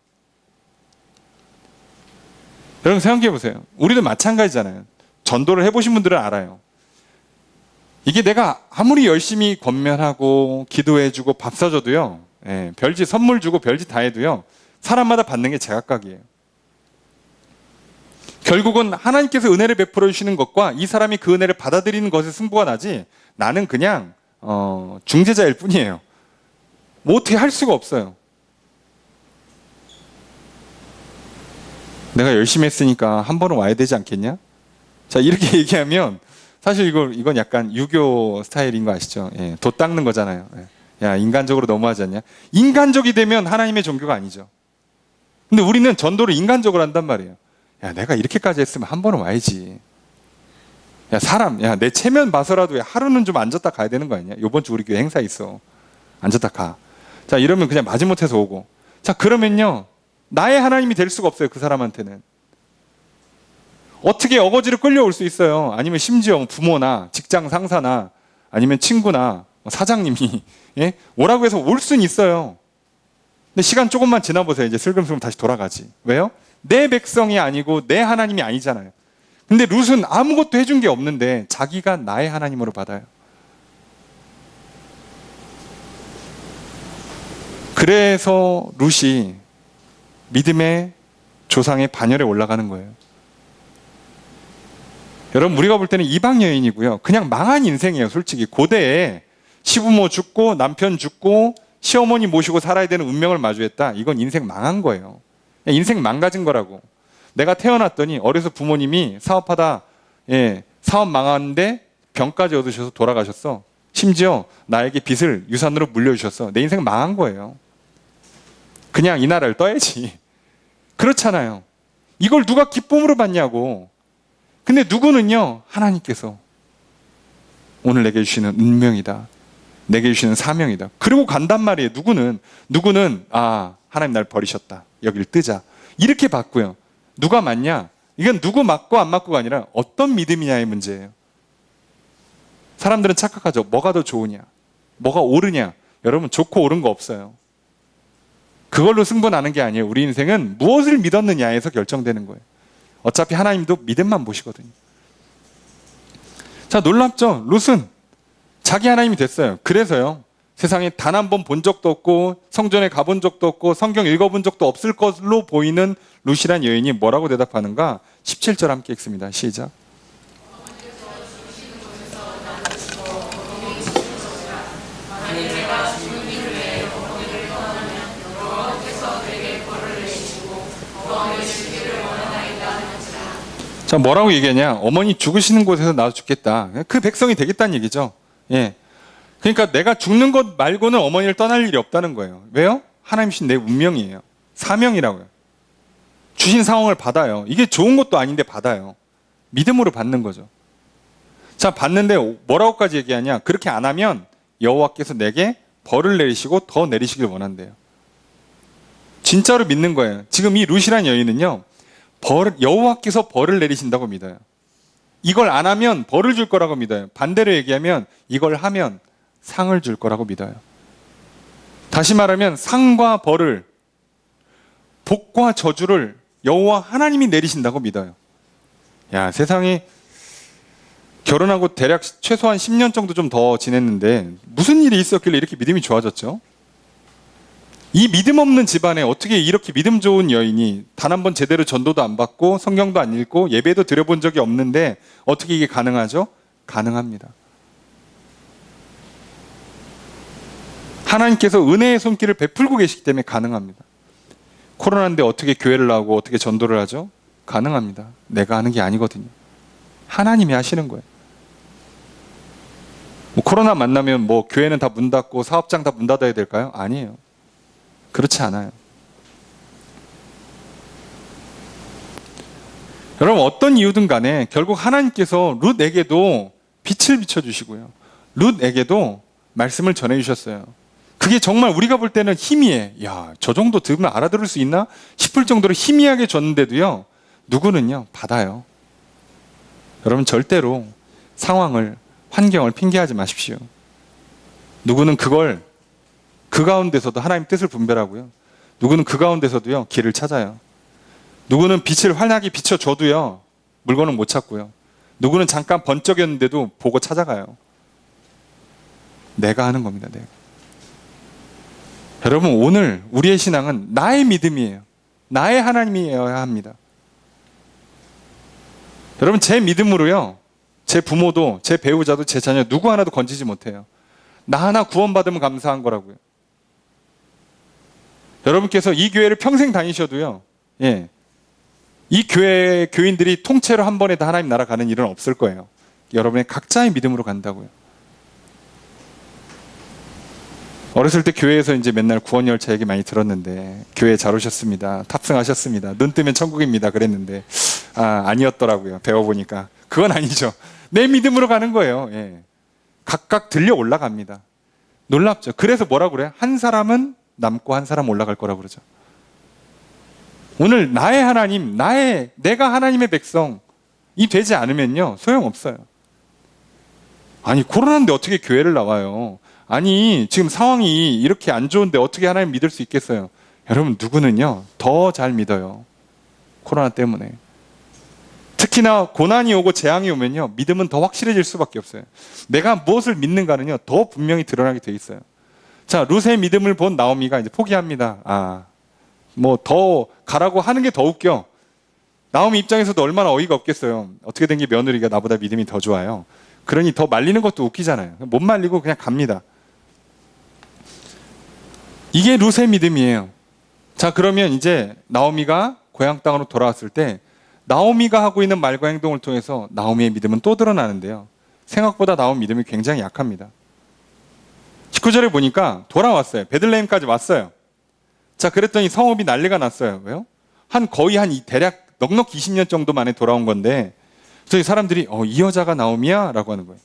여러분 생각해 보세요. 우리도 마찬가지잖아요. 전도를 해보신 분들은 알아요. 이게 내가 아무리 열심히 권면하고 기도해주고 밥 사줘도요. 별짓 선물 주고 별짓 다 해도요. 사람마다 받는 게 제각각이에요. 결국은 하나님께서 은혜를 베풀어 주시는 것과 이 사람이 그 은혜를 받아들이는 것에 승부가 나지 나는 그냥 중재자일 뿐이에요. 뭐 어떻게 할 수가 없어요. 내가 열심히 했으니까 한 번은 와야 되지 않겠냐? 자, 이렇게 얘기하면 사실 이건 약간 유교 스타일인 거 아시죠? 예, 돛 닦는 거잖아요. 예. 야, 인간적으로 너무하지 않냐? 인간적이 되면 하나님의 종교가 아니죠. 근데 우리는 전도를 인간적으로 한단 말이에요. 야, 내가 이렇게까지 했으면 한 번은 와야지. 야, 내 체면 봐서라도 하루는 좀 앉았다 가야 되는 거 아니냐? 요번 주 우리 교회 행사 있어. 앉았다 가. 자, 이러면 그냥 마지못해서 오고. 자, 그러면요. 나의 하나님이 될 수가 없어요. 그 사람한테는. 어떻게 어거지로 끌려올 수 있어요? 아니면 심지어 부모나 직장 상사나 아니면 친구나 사장님이 예? 오라고 해서 올 수는 있어요. 근데 시간 조금만 지나보세요. 이제 슬금슬금 다시 돌아가지. 왜요? 내 백성이 아니고 내 하나님이 아니잖아요. 근데 룻은 아무것도 해준 게 없는데 자기가 나의 하나님으로 받아요. 그래서 룻이 믿음의 조상의 반열에 올라가는 거예요. 여러분, 우리가 볼 때는 이방 여인이고요. 그냥 망한 인생이에요. 솔직히 고대에 시부모 죽고 남편 죽고 시어머니 모시고 살아야 되는 운명을 마주했다. 이건 인생 망한 거예요. 인생 망가진 거라고. 내가 태어났더니 어려서 부모님이 사업하다 사업 망하는데 병까지 얻으셔서 돌아가셨어. 심지어 나에게 빚을 유산으로 물려주셨어. 내 인생 망한 거예요. 그냥 이 나라를 떠야지. 그렇잖아요. 이걸 누가 기쁨으로 받냐고. 근데 누구는요, 하나님께서 오늘 내게 주시는 운명이다. 내게 주시는 사명이다. 그리고 간단 말이에요. 누구는 하나님 날 버리셨다. 여길 뜨자. 이렇게 받고요. 누가 맞냐? 이건 누구 맞고 안 맞고가 아니라 어떤 믿음이냐의 문제예요. 사람들은 착각하죠. 뭐가 더 좋으냐? 뭐가 옳으냐? 여러분, 좋고 옳은 거 없어요. 그걸로 승부나는 게 아니에요. 우리 인생은 무엇을 믿었느냐에서 결정되는 거예요. 어차피 하나님도 믿음만 보시거든요. 자, 놀랍죠? 룻은 자기 하나님이 됐어요. 그래서요, 세상에 단 한 번 본 적도 없고 성전에 가본 적도 없고 성경 읽어본 적도 없을 것으로 보이는 룻이란 여인이 뭐라고 대답하는가? 17절 함께 읽습니다. 시작. 자, 뭐라고 얘기하냐? 어머니 죽으시는 곳에서 나도 죽겠다. 그 백성이 되겠다는 얘기죠. 예. 그러니까 내가 죽는 것 말고는 어머니를 떠날 일이 없다는 거예요. 왜요? 하나님이신 내 운명이에요. 사명이라고요. 주신 상황을 받아요. 이게 좋은 것도 아닌데 받아요. 믿음으로 받는 거죠. 자, 받는데 뭐라고까지 얘기하냐? 그렇게 안 하면 여호와께서 내게 벌을 내리시고 더 내리시길 원한대요. 진짜로 믿는 거예요. 지금 이 룻이란 여인은요, 여호와께서 벌을 내리신다고 믿어요. 이걸 안 하면 벌을 줄 거라고 믿어요. 반대로 얘기하면 이걸 하면 상을 줄 거라고 믿어요. 다시 말하면 상과 벌을, 복과 저주를 여호와 하나님이 내리신다고 믿어요. 야, 세상에 결혼하고 대략 최소한 10년 정도 좀 더 지냈는데 무슨 일이 있었길래 이렇게 믿음이 좋아졌죠? 이 믿음 없는 집안에 어떻게 이렇게 믿음 좋은 여인이 단 한 번 제대로 전도도 안 받고 성경도 안 읽고 예배도 드려본 적이 없는데 어떻게 이게 가능하죠? 가능합니다. 하나님께서 은혜의 손길을 베풀고 계시기 때문에 가능합니다. 코로나인데 어떻게 교회를 나오고 어떻게 전도를 하죠? 가능합니다. 내가 하는 게 아니거든요. 하나님이 하시는 거예요. 코로나 만나면 교회는 다 문 닫고 사업장 다 문 닫아야 될까요? 아니에요. 그렇지 않아요. 여러분, 어떤 이유든 간에 결국 하나님께서 룻에게도 빛을 비춰주시고요. 룻에게도 말씀을 전해주셨어요. 그게 정말 우리가 볼 때는 희미해. 야, 저 정도 들으면 알아들을 수 있나? 싶을 정도로 희미하게 줬는데도요, 누구는요, 받아요. 여러분, 절대로 상황을, 환경을 핑계하지 마십시오. 누구는 그걸 그 가운데서도 하나님 뜻을 분별하고요. 누구는 그 가운데서도요, 길을 찾아요. 누구는 빛을 환하게 비춰줘도요, 물건은 못 찾고요. 누구는 잠깐 번쩍였는데도 보고 찾아가요. 내가 하는 겁니다. 내가. 여러분, 오늘 우리의 신앙은 나의 믿음이에요. 나의 하나님이어야 합니다. 여러분, 제 믿음으로요, 제 부모도 제 배우자도 제 자녀 누구 하나도 건지지 못해요. 나 하나 구원받으면 감사한 거라고요. 여러분께서 이 교회를 평생 다니셔도요, 이 교회 교인들이 통째로 한 번에 다 하나님 나라 가는 일은 없을 거예요. 여러분의 각자의 믿음으로 간다고요. 어렸을 때 교회에서 이제 맨날 구원 열차 얘기 많이 들었는데, 교회 잘 오셨습니다, 탑승하셨습니다, 눈 뜨면 천국입니다 그랬는데 아니었더라고요. 배워보니까 그건 아니죠. 내 믿음으로 가는 거예요. 예. 각각 들려 올라갑니다. 놀랍죠. 그래서 뭐라고 그래요? 한 사람은 남고 한 사람 올라갈 거라고 그러죠. 오늘 나의 하나님, 내가 하나님의 백성이 되지 않으면요, 소용없어요. 아니, 코로나인데 어떻게 교회를 나와요? 아니, 지금 상황이 이렇게 안 좋은데 어떻게 하나님 믿을 수 있겠어요? 여러분, 누구는요, 더 잘 믿어요. 코로나 때문에. 특히나 고난이 오고 재앙이 오면요, 믿음은 더 확실해질 수밖에 없어요. 내가 무엇을 믿는가는요, 더 분명히 드러나게 돼 있어요. 자, 룻의 믿음을 본 나오미가 이제 포기합니다. 뭐 더 가라고 하는 게 더 웃겨. 나오미 입장에서도 얼마나 어이가 없겠어요. 어떻게 된 게 며느리가 나보다 믿음이 더 좋아요. 그러니 더 말리는 것도 웃기잖아요. 못 말리고 그냥 갑니다. 이게 룻의 믿음이에요. 자, 그러면 이제 나오미가 고향 땅으로 돌아왔을 때 나오미가 하고 있는 말과 행동을 통해서 나오미의 믿음은 또 드러나는데요, 생각보다 나오미 믿음이 굉장히 약합니다. 19절에 보니까 돌아왔어요. 베들레헴까지 왔어요. 자, 그랬더니 성읍이 난리가 났어요. 왜요? 거의 대략 넉넉히 20년 정도 만에 돌아온 건데, 그래서 사람들이 이 여자가 나오미야? 라고 하는 거예요.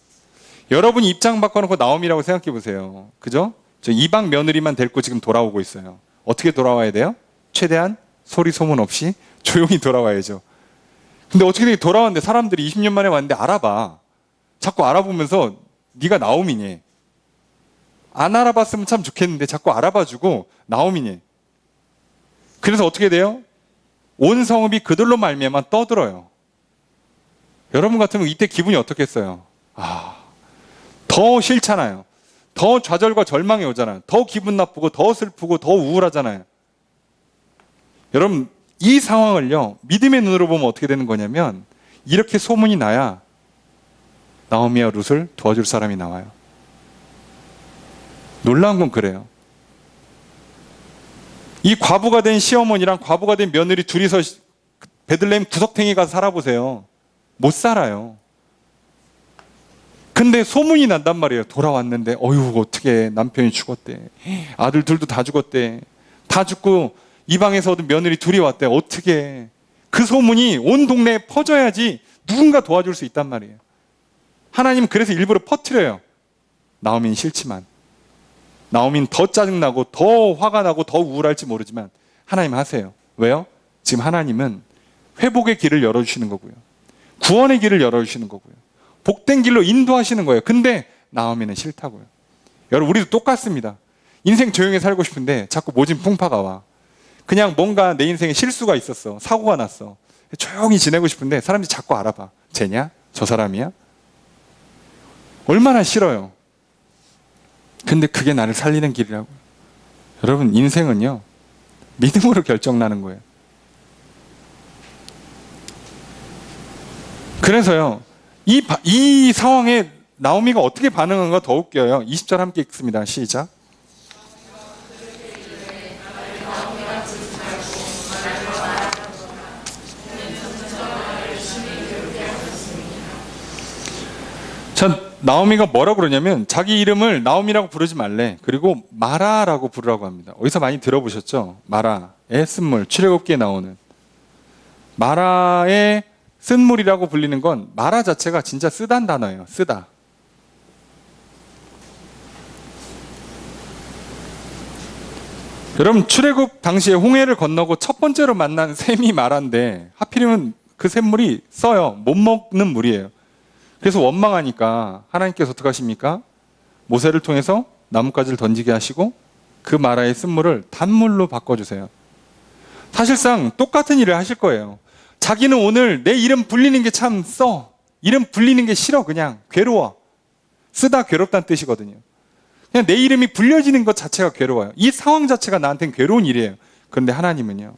여러분이 입장 바꿔놓고 나오미라고 생각해 보세요. 그죠? 저 이방 며느리만 데리고 지금 돌아오고 있어요. 어떻게 돌아와야 돼요? 최대한 소리 소문 없이 조용히 돌아와야죠. 근데 어떻게 돌아왔는데 사람들이 20년 만에 왔는데 알아봐. 자꾸 알아보면서 네가 나오미니. 안 알아봤으면 참 좋겠는데 자꾸 알아봐주고 나오미니. 그래서 어떻게 돼요? 온 성읍이 그들로 말미암아 떠들어요. 여러분 같으면 이때 기분이 어떻겠어요? 더 싫잖아요. 더 좌절과 절망이 오잖아요. 더 기분 나쁘고 더 슬프고 더 우울하잖아요. 여러분, 이 상황을요, 믿음의 눈으로 보면 어떻게 되는 거냐면, 이렇게 소문이 나야 나오미와 룻을 도와줄 사람이 나와요. 놀라운 건 그래요. 이 과부가 된 시어머니랑 과부가 된 며느리 둘이서 베들레헴 구석탱이 가서 살아보세요. 못 살아요. 근데 소문이 난단 말이에요. 돌아왔는데 어떻게 남편이 죽었대, 아들 둘도 다 죽었대, 다 죽고 이방에서 얻은 며느리 둘이 왔대. 어떻게. 그 소문이 온 동네에 퍼져야지 누군가 도와줄 수 있단 말이에요. 하나님은 그래서 일부러 퍼뜨려요. 나오미는 싫지만, 나오미는 더 짜증나고 더 화가 나고 더 우울할지 모르지만 하나님 하세요. 왜요? 지금 하나님은 회복의 길을 열어주시는 거고요, 구원의 길을 열어주시는 거고요, 복된 길로 인도하시는 거예요. 근데 나오미는 싫다고요. 여러분, 우리도 똑같습니다. 인생 조용히 살고 싶은데 자꾸 모진 풍파가 와. 그냥 뭔가 내 인생에 실수가 있었어, 사고가 났어, 조용히 지내고 싶은데 사람들이 자꾸 알아봐. 쟤냐? 저 사람이야? 얼마나 싫어요. 근데 그게 나를 살리는 길이라고. 여러분, 인생은요, 믿음으로 결정나는 거예요. 그래서요, 이 상황에 나오미가 어떻게 반응한가 더 웃겨요. 20절 함께 읽습니다. 시작. 자, 나오미가 뭐라고 그러냐면 자기 이름을 나오미라고 부르지 말래. 그리고 마라라고 부르라고 합니다. 어디서 많이 들어보셨죠? 마라의 쓴물, 출애굽기에 나오는 마라의 쓴물이라고 불리는 건, 마라 자체가 진짜 쓰다는 단어예요. 쓰다. 여러분, 출애굽 당시에 홍해를 건너고 첫 번째로 만난 샘이 마라인데 하필이면 그 샘물이 써요. 못 먹는 물이에요. 그래서 원망하니까 하나님께서 어떻게 하십니까? 모세를 통해서 나뭇가지를 던지게 하시고 그 마라의 쓴물을 단물로 바꿔주세요. 사실상 똑같은 일을 하실 거예요. 자기는 오늘 내 이름 불리는 게 참 이름 불리는 게 싫어. 그냥 괴로워. 쓰다 괴롭다는 뜻이거든요. 그냥 내 이름이 불려지는 것 자체가 괴로워요. 이 상황 자체가 나한테는 괴로운 일이에요. 그런데 하나님은요,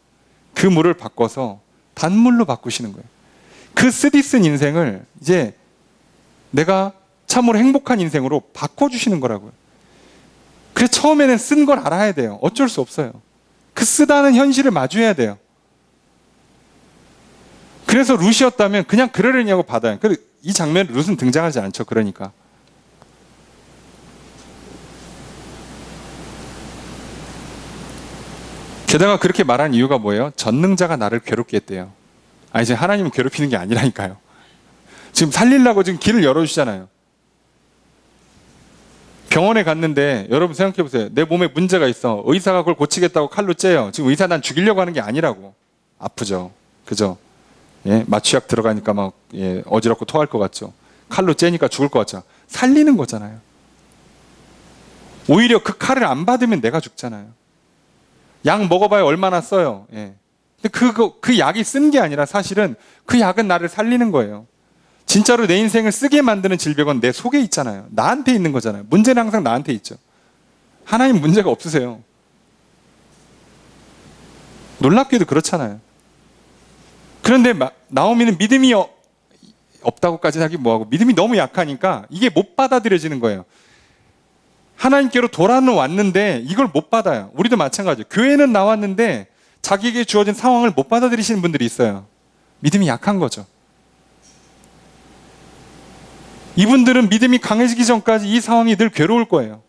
그 물을 바꿔서 단물로 바꾸시는 거예요. 그 쓰디쓴 인생을 이제 내가 참으로 행복한 인생으로 바꿔주시는 거라고요. 그래서 처음에는 쓴 걸 알아야 돼요. 어쩔 수 없어요. 그 쓰다는 현실을 마주해야 돼요. 그래서 룻이었다면 그냥 그러려냐고 받아요. 이 장면에 룻은 등장하지 않죠. 그러니까. 게다가 그렇게 말한 이유가 뭐예요? 전능자가 나를 괴롭게 했대요. 아니, 지금 하나님은 괴롭히는 게 아니라니까요. 지금 살리려고 지금 길을 열어주잖아요. 병원에 갔는데 여러분 생각해 보세요. 내 몸에 문제가 있어. 의사가 그걸 고치겠다고 칼로 째요. 지금 의사 난 죽이려고 하는 게 아니라고. 아프죠. 그죠? 예, 마취약 들어가니까 막 어지럽고 토할 것 같죠. 칼로 째니까 죽을 것 같죠. 살리는 거잖아요. 오히려 그 칼을 안 받으면 내가 죽잖아요. 약 먹어봐야 얼마나 써요. 예. 근데 그 약이 쓴 게 아니라 사실은 그 약은 나를 살리는 거예요. 진짜로 내 인생을 쓰게 만드는 질병은 내 속에 있잖아요. 나한테 있는 거잖아요. 문제는 항상 나한테 있죠. 하나님 문제가 없으세요. 놀랍게도 그렇잖아요. 그런데 나오미는 믿음이 없다고까지 하기 뭐하고 믿음이 너무 약하니까 이게 못 받아들여지는 거예요. 하나님께로 돌아는 왔는데 이걸 못 받아요. 우리도 마찬가지예요. 교회는 나왔는데 자기에게 주어진 상황을 못 받아들이시는 분들이 있어요. 믿음이 약한 거죠. 이분들은 믿음이 강해지기 전까지 이 상황이 늘 괴로울 거예요.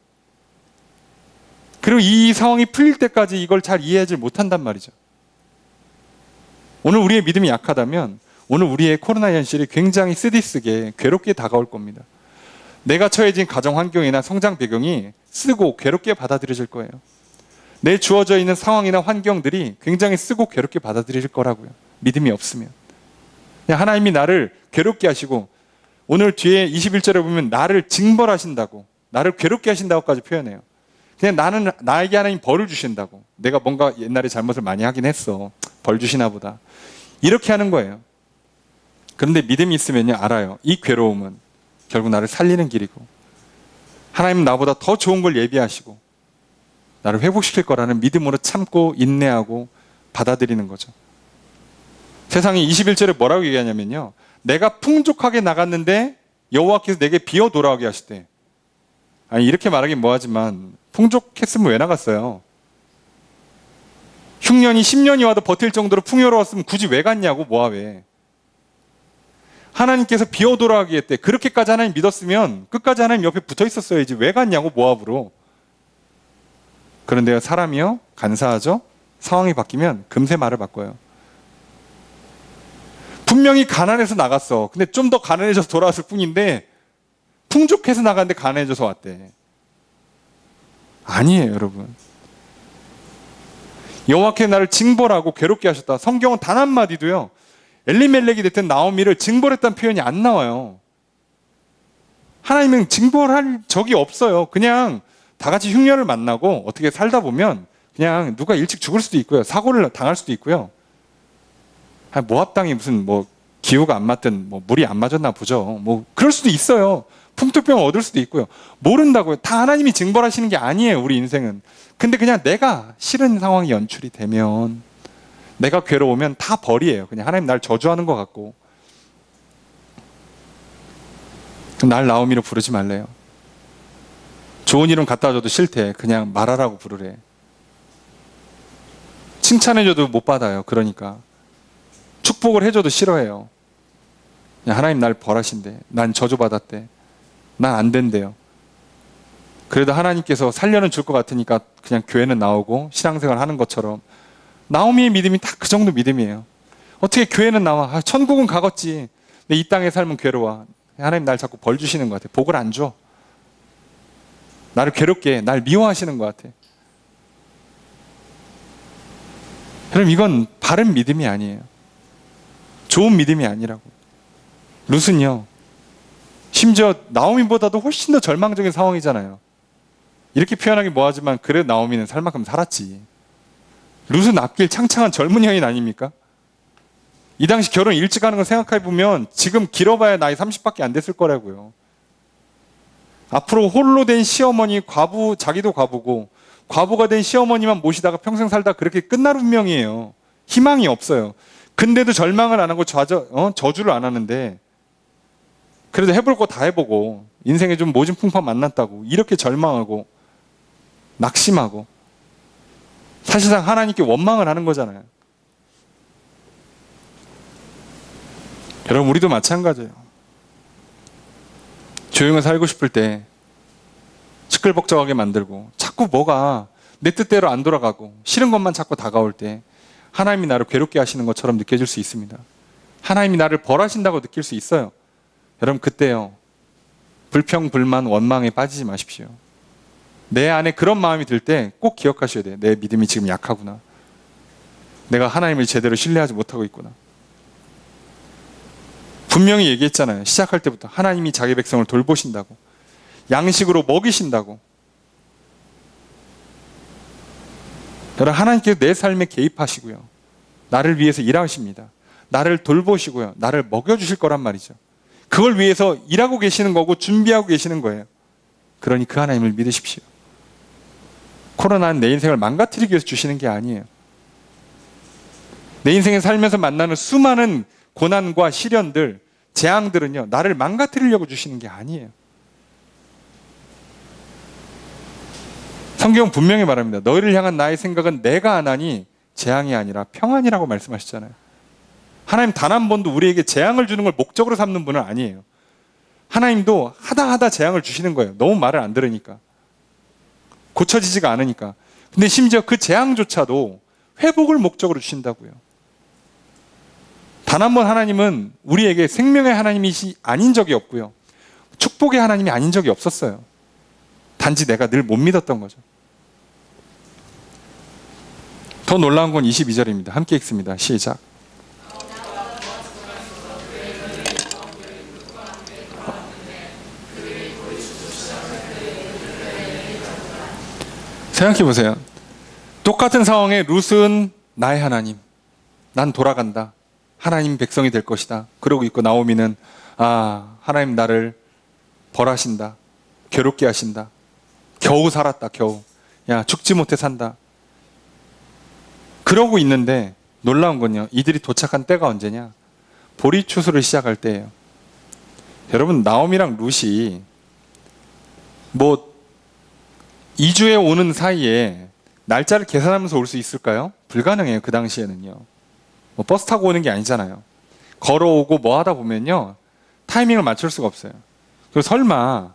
그리고 이 상황이 풀릴 때까지 이걸 잘 이해하지 못한단 말이죠. 오늘 우리의 믿음이 약하다면 오늘 우리의 코로나 현실이 굉장히 쓰디쓰게 괴롭게 다가올 겁니다. 내가 처해진 가정 환경이나 성장 배경이 쓰고 괴롭게 받아들여질 거예요. 내 주어져 있는 상황이나 환경들이 굉장히 쓰고 괴롭게 받아들일 거라고요. 믿음이 없으면. 하나님이 나를 괴롭게 하시고 오늘 뒤에 21절에 보면 나를 징벌하신다고, 나를 괴롭게 하신다고까지 표현해요. 그냥 나에게 하나님 벌을 주신다고. 내가 뭔가 옛날에 잘못을 많이 하긴 했어. 벌 주시나 보다. 이렇게 하는 거예요. 그런데 믿음이 있으면요, 알아요. 이 괴로움은 결국 나를 살리는 길이고 하나님은 나보다 더 좋은 걸 예비하시고 나를 회복시킬 거라는 믿음으로 참고 인내하고 받아들이는 거죠. 세상이 21절에 뭐라고 얘기하냐면요, 내가 풍족하게 나갔는데 여호와께서 내게 비어 돌아오게 하시대. 아니, 이렇게 말하긴 뭐하지만 풍족했으면 왜 나갔어요? 흉년이 10년이 와도 버틸 정도로 풍요로웠으면 굳이 왜 갔냐고. 뭐하왜. 하나님께서 비어 돌아가게 했대. 그렇게까지 하나님 믿었으면 끝까지 하나님 옆에 붙어 있었어야지. 왜 갔냐고. 모압으로. 그런데요, 사람이요 간사하죠. 상황이 바뀌면 금세 말을 바꿔요. 분명히 가난해서 나갔어. 근데 좀 더 가난해져서 돌아왔을 뿐인데 풍족해서 나갔는데 가난해져서 왔대. 아니에요, 여러분. 여호와께서 나를 징벌하고 괴롭게 하셨다. 성경은 단 한마디도요, 엘리멜렉이 됐든 나오미를 징벌했다는 표현이 안 나와요. 하나님은 징벌할 적이 없어요. 그냥 다 같이 흉년을 만나고 어떻게 살다 보면 그냥 누가 일찍 죽을 수도 있고요. 사고를 당할 수도 있고요. 모압 땅이 무슨 기후가 안 맞든 물이 안 맞았나 보죠. 그럴 수도 있어요. 풍토병을 얻을 수도 있고요. 모른다고요. 다 하나님이 징벌하시는 게 아니에요, 우리 인생은. 근데 그냥 내가 싫은 상황이 연출이 되면, 내가 괴로우면 다 벌이에요. 그냥 하나님 날 저주하는 것 같고. 날 나오미로 부르지 말래요. 좋은 이름 갖다 줘도 싫대. 그냥 말하라고 부르래. 칭찬해줘도 못 받아요. 그러니까. 축복을 해줘도 싫어해요. 그냥 하나님 날 벌하신대. 난 저주받았대. 난 안 된대요. 그래도 하나님께서 살려는 줄 것 같으니까 그냥 교회는 나오고 신앙생활 하는 것처럼. 나오미의 믿음이 딱 그 정도 믿음이에요. 어떻게 교회는 나와? 천국은 가겠지. 근데 이 땅의 삶은 괴로워. 하나님 날 자꾸 벌 주시는 것 같아. 복을 안 줘. 나를 괴롭게 해. 날 미워하시는 것 같아. 그럼 이건 바른 믿음이 아니에요. 좋은 믿음이 아니라고. 룻은요, 심지어 나오미보다도 훨씬 더 절망적인 상황이잖아요. 이렇게 표현하기 뭐하지만 그래도 나오미는 살 만큼 살았지. 룻은 앞길 창창한 젊은 여인 아닙니까? 이 당시 결혼 일찍 하는 걸 생각해보면 지금 길어봐야 나이 30밖에 안 됐을 거라고요. 앞으로 홀로 된 시어머니, 자기도 과부고 과부가 된 시어머니만 모시다가 평생 살다 그렇게 끝날 운명이에요. 희망이 없어요. 근데도 절망을 안 하고 저주를 안 하는데, 그래도 해볼 거 다 해보고 인생에 좀 모진풍파 만났다고 이렇게 절망하고 낙심하고 사실상 하나님께 원망을 하는 거잖아요. 여러분, 우리도 마찬가지예요. 조용히 살고 싶을 때 시끌벅적하게 만들고 자꾸 뭐가 내 뜻대로 안 돌아가고 싫은 것만 자꾸 다가올 때 하나님이 나를 괴롭게 하시는 것처럼 느껴질 수 있습니다. 하나님이 나를 벌하신다고 느낄 수 있어요. 여러분, 그때요, 불평, 불만, 원망에 빠지지 마십시오. 내 안에 그런 마음이 들 때 꼭 기억하셔야 돼요. 내 믿음이 지금 약하구나. 내가 하나님을 제대로 신뢰하지 못하고 있구나. 분명히 얘기했잖아요. 시작할 때부터 하나님이 자기 백성을 돌보신다고, 양식으로 먹이신다고. 여러분, 하나님께서 내 삶에 개입하시고요, 나를 위해서 일하십니다. 나를 돌보시고요, 나를 먹여주실 거란 말이죠. 그걸 위해서 일하고 계시는 거고 준비하고 계시는 거예요. 그러니 그 하나님을 믿으십시오. 코로나는 내 인생을 망가뜨리기 위해서 주시는 게 아니에요. 내 인생에 살면서 만나는 수많은 고난과 시련들, 재앙들은요, 나를 망가뜨리려고 주시는 게 아니에요. 성경은 분명히 말합니다. 너희를 향한 나의 생각은 내가 하나니 재앙이 아니라 평안이라고 말씀하셨잖아요. 하나님 단 한 번도 우리에게 재앙을 주는 걸 목적으로 삼는 분은 아니에요. 하나님도 하다 재앙을 주시는 거예요. 너무 말을 안 들으니까, 고쳐지지가 않으니까. 근데 심지어 그 재앙조차도 회복을 목적으로 주신다고요. 단 한 번 하나님은 우리에게 생명의 하나님이 아닌 적이 없고요, 축복의 하나님이 아닌 적이 없었어요. 단지 내가 늘 못 믿었던 거죠. 더 놀라운 건 22절입니다. 함께 읽습니다. 시작. 생각해 보세요. 똑같은 상황에 룻은 나의 하나님, 난 돌아간다, 하나님 백성이 될 것이다, 그러고 있고, 나오미는 하나님 나를 벌하신다, 괴롭게 하신다, 겨우 살았다, 겨우, 야 죽지 못해 산다, 그러고 있는데 놀라운 건요, 이들이 도착한 때가 언제냐? 보리 추수를 시작할 때예요. 여러분, 나오미랑 룻이 2주에 오는 사이에 날짜를 계산하면서 올 수 있을까요? 불가능해요. 그 당시에는요. 버스 타고 오는 게 아니잖아요. 걸어오고 뭐 하다 보면요, 타이밍을 맞출 수가 없어요. 그리고 설마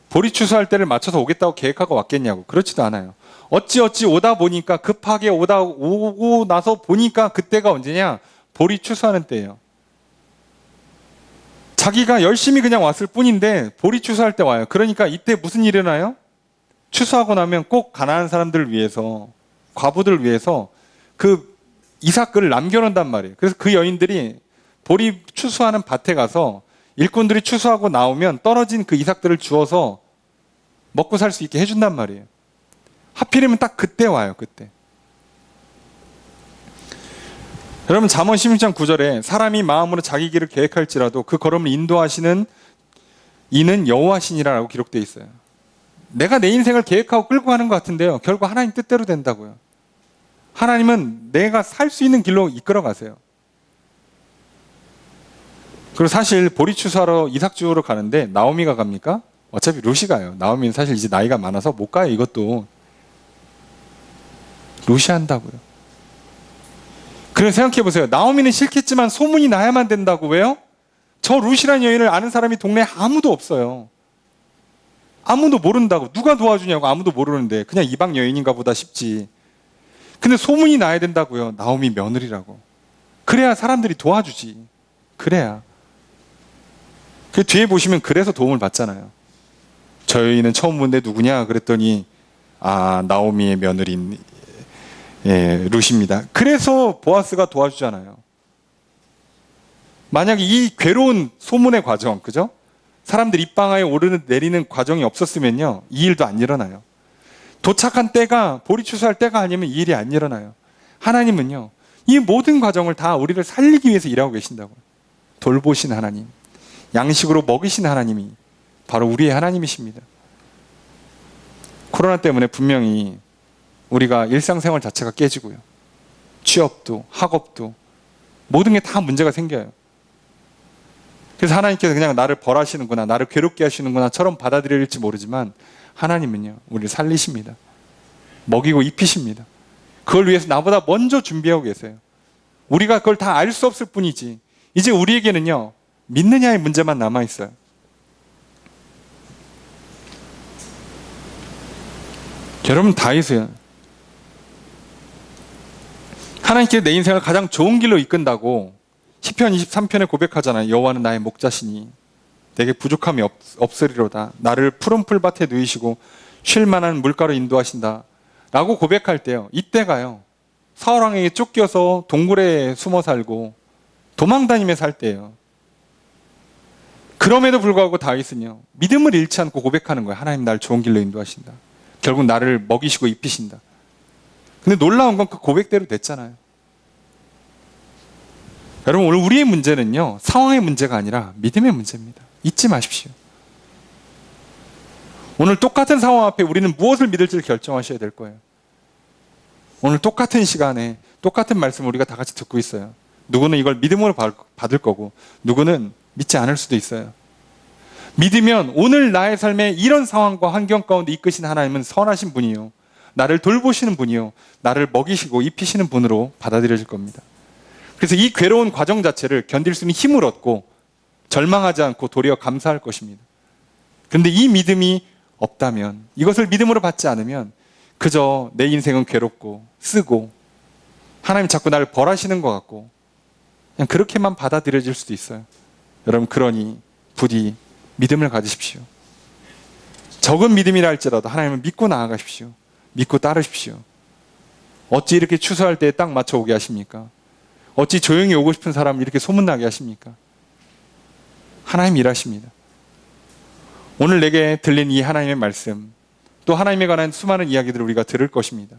보리 추수할 때를 맞춰서 오겠다고 계획하고 왔겠냐고. 그렇지도 않아요. 어찌 오다 보니까, 급하게 오고 나서 보니까 그때가 언제냐? 보리 추수하는 때예요. 자기가 열심히 그냥 왔을 뿐인데 보리 추수할 때 와요. 그러니까 이때 무슨 일이 일어나요? 추수하고 나면 꼭 가난한 사람들을 위해서, 과부들을 위해서 그 이삭을 남겨놓는단 말이에요. 그래서 그 여인들이 보리 추수하는 밭에 가서 일꾼들이 추수하고 나오면 떨어진 그 이삭들을 주워서 먹고 살 수 있게 해준단 말이에요. 하필이면 딱 그때 와요. 그때. 여러분, 잠언 16장 9절에 사람이 마음으로 자기 길을 계획할지라도 그 걸음을 인도하시는 이는 여호와시니라라고 기록되어 있어요. 내가 내 인생을 계획하고 끌고 가는 것 같은데요, 결국 하나님 뜻대로 된다고요. 하나님은 내가 살 수 있는 길로 이끌어 가세요. 그리고 사실 보리 추수하러 이삭 주우러 가는데 나오미가 갑니까? 어차피 룻이 가요. 나오미는 사실 이제 나이가 많아서 못 가요. 이것도 룻이 한다고요. 그래서 생각해 보세요. 나오미는 싫겠지만 소문이 나야만 된다고. 왜요? 저 룻이라는 여인을 아는 사람이 동네에 아무도 없어요. 아무도 모른다고. 누가 도와주냐고. 아무도 모르는데 그냥 이방 여인인가 보다 싶지. 근데 소문이 나야 된다고요. 나오미 며느리라고. 그래야 사람들이 도와주지. 그래야. 그 뒤에 보시면 그래서 도움을 받잖아요. 저 여인은 처음 본데 누구냐 그랬더니 나오미의 며느리인 룻입니다. 그래서 보아스가 도와주잖아요. 만약에 이 괴로운 소문의 과정, 그죠? 사람들 입방아에 오르는 내리는 과정이 없었으면요, 이 일도 안 일어나요. 도착한 때가 보리 추수할 때가 아니면 이 일이 안 일어나요. 하나님은요, 이 모든 과정을 다 우리를 살리기 위해서 일하고 계신다고요. 돌보신 하나님, 양식으로 먹이신 하나님이 바로 우리의 하나님이십니다. 코로나 때문에 분명히 우리가 일상생활 자체가 깨지고요, 취업도 학업도 모든 게 다 문제가 생겨요. 그래서 하나님께서 그냥 나를 벌하시는구나, 나를 괴롭게 하시는구나처럼 받아들일지 모르지만 하나님은요, 우리를 살리십니다. 먹이고 입히십니다. 그걸 위해서 나보다 먼저 준비하고 계세요. 우리가 그걸 다 알 수 없을 뿐이지 이제 우리에게는요, 믿느냐의 문제만 남아있어요. 여러분, 다윗은 하나님께 내 인생을 가장 좋은 길로 이끈다고 시편 23편에 고백하잖아요. 여호와는 나의 목자시니 내게 부족함이 없으리로다. 나를 푸른 풀밭에 누이시고 쉴 만한 물가로 인도하신다 라고 고백할 때요, 이때가요, 사울왕에게 쫓겨서 동굴에 숨어 살고 도망다니며 살 때예요. 그럼에도 불구하고 다윗은요, 믿음을 잃지 않고 고백하는 거예요. 하나님 나를 좋은 길로 인도하신다. 결국 나를 먹이시고 입히신다. 근데 놀라운 건 그 고백대로 됐잖아요. 여러분, 오늘 우리의 문제는요, 상황의 문제가 아니라 믿음의 문제입니다. 잊지 마십시오. 오늘 똑같은 상황 앞에 우리는 무엇을 믿을지를 결정하셔야 될 거예요. 오늘 똑같은 시간에 똑같은 말씀을 우리가 다 같이 듣고 있어요. 누구는 이걸 믿음으로 받을 거고 누구는 믿지 않을 수도 있어요. 믿으면 오늘 나의 삶에 이런 상황과 환경 가운데 이끄신 하나님은 선하신 분이요, 나를 돌보시는 분이요, 나를 먹이시고 입히시는 분으로 받아들여질 겁니다. 그래서 이 괴로운 과정 자체를 견딜 수 있는 힘을 얻고 절망하지 않고 도리어 감사할 것입니다. 그런데 이 믿음이 없다면, 이것을 믿음으로 받지 않으면 그저 내 인생은 괴롭고 쓰고 하나님 자꾸 나를 벌하시는 것 같고 그냥 그렇게만 받아들여질 수도 있어요. 여러분, 그러니 부디 믿음을 가지십시오. 적은 믿음이라 할지라도 하나님을 믿고 나아가십시오. 믿고 따르십시오. 어찌 이렇게 추수할 때에 딱 맞춰 오게 하십니까? 어찌 조용히 오고 싶은 사람을 이렇게 소문나게 하십니까? 하나님 일하십니다. 오늘 내게 들린 이 하나님의 말씀, 또 하나님에 관한 수많은 이야기들을 우리가 들을 것입니다.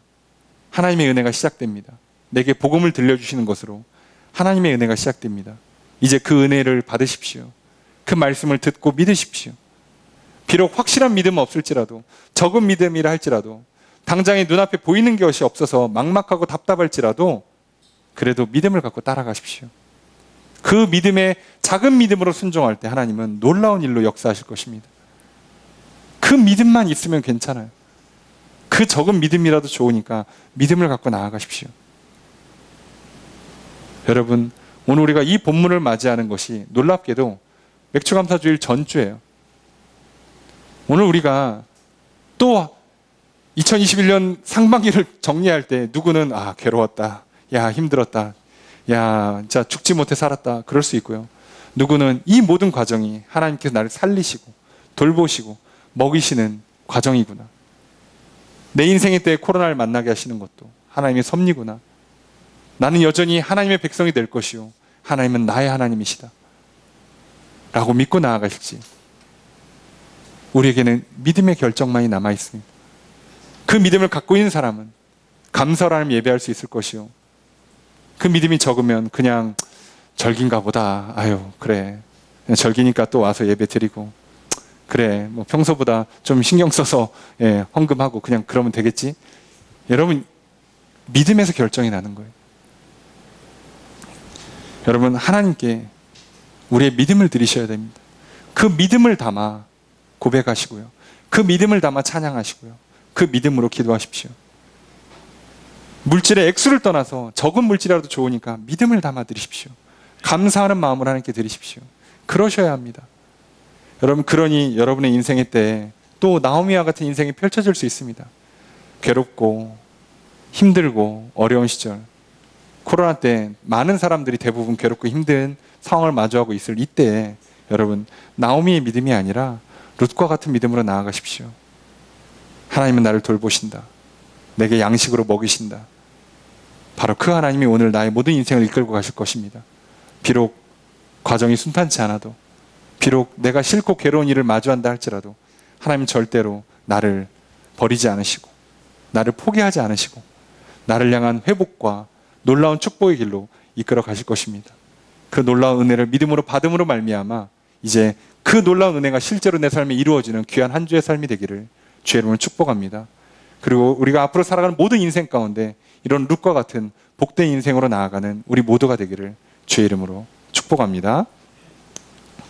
하나님의 은혜가 시작됩니다. 내게 복음을 들려주시는 것으로 하나님의 은혜가 시작됩니다. 이제 그 은혜를 받으십시오. 그 말씀을 듣고 믿으십시오. 비록 확실한 믿음은 없을지라도, 적은 믿음이라 할지라도, 당장에 눈앞에 보이는 것이 없어서 막막하고 답답할지라도 그래도 믿음을 갖고 따라가십시오. 그 믿음에 작은 믿음으로 순종할 때 하나님은 놀라운 일로 역사하실 것입니다. 그 믿음만 있으면 괜찮아요. 그 적은 믿음이라도 좋으니까 믿음을 갖고 나아가십시오. 여러분, 오늘 우리가 이 본문을 맞이하는 것이 놀랍게도 맥주감사주일 전주예요. 오늘 우리가 또 2021년 상반기를 정리할 때 누구는 괴로웠다, 야 힘들었다, 야 진짜 죽지 못해 살았다 그럴 수 있고요. 누구는 이 모든 과정이 하나님께서 나를 살리시고 돌보시고 먹이시는 과정이구나, 내 인생의 때에 코로나를 만나게 하시는 것도 하나님의 섭리구나, 나는 여전히 하나님의 백성이 될 것이요 하나님은 나의 하나님이시다 라고 믿고 나아가실지, 우리에게는 믿음의 결정만이 남아있습니다. 그 믿음을 갖고 있는 사람은 감사로 하나님 예배할 수 있을 것이요, 그 믿음이 적으면 그냥 절기인가 보다, 아유 그래 그냥 절기니까 또 와서 예배 드리고, 그래 뭐 평소보다 좀 신경 써서 헌금하고 그냥 그러면 되겠지. 여러분, 믿음에서 결정이 나는 거예요. 여러분, 하나님께 우리의 믿음을 드리셔야 됩니다. 그 믿음을 담아 고백하시고요, 그 믿음을 담아 찬양하시고요, 그 믿음으로 기도하십시오. 물질의 액수를 떠나서 적은 물질이라도 좋으니까 믿음을 담아 드리십시오. 감사하는 마음을 하나님께 드리십시오. 그러셔야 합니다. 여러분, 그러니 여러분의 인생의 때에 또 나오미와 같은 인생이 펼쳐질 수 있습니다. 괴롭고 힘들고 어려운 시절, 코로나 때 많은 사람들이 대부분 괴롭고 힘든 상황을 마주하고 있을 이때에 여러분, 나오미의 믿음이 아니라 룻과 같은 믿음으로 나아가십시오. 하나님은 나를 돌보신다, 내게 양식으로 먹이신다. 바로 그 하나님이 오늘 나의 모든 인생을 이끌고 가실 것입니다. 비록 과정이 순탄치 않아도, 비록 내가 싫고 괴로운 일을 마주한다 할지라도 하나님은 절대로 나를 버리지 않으시고 나를 포기하지 않으시고 나를 향한 회복과 놀라운 축복의 길로 이끌어 가실 것입니다. 그 놀라운 은혜를 믿음으로 받음으로 말미암아 이제 그 놀라운 은혜가 실제로 내 삶에 이루어지는 귀한 한 주의 삶이 되기를 주의 이름으로 축복합니다. 그리고 우리가 앞으로 살아가는 모든 인생 가운데 이런 룻과 같은 복된 인생으로 나아가는 우리 모두가 되기를 주의 이름으로 축복합니다.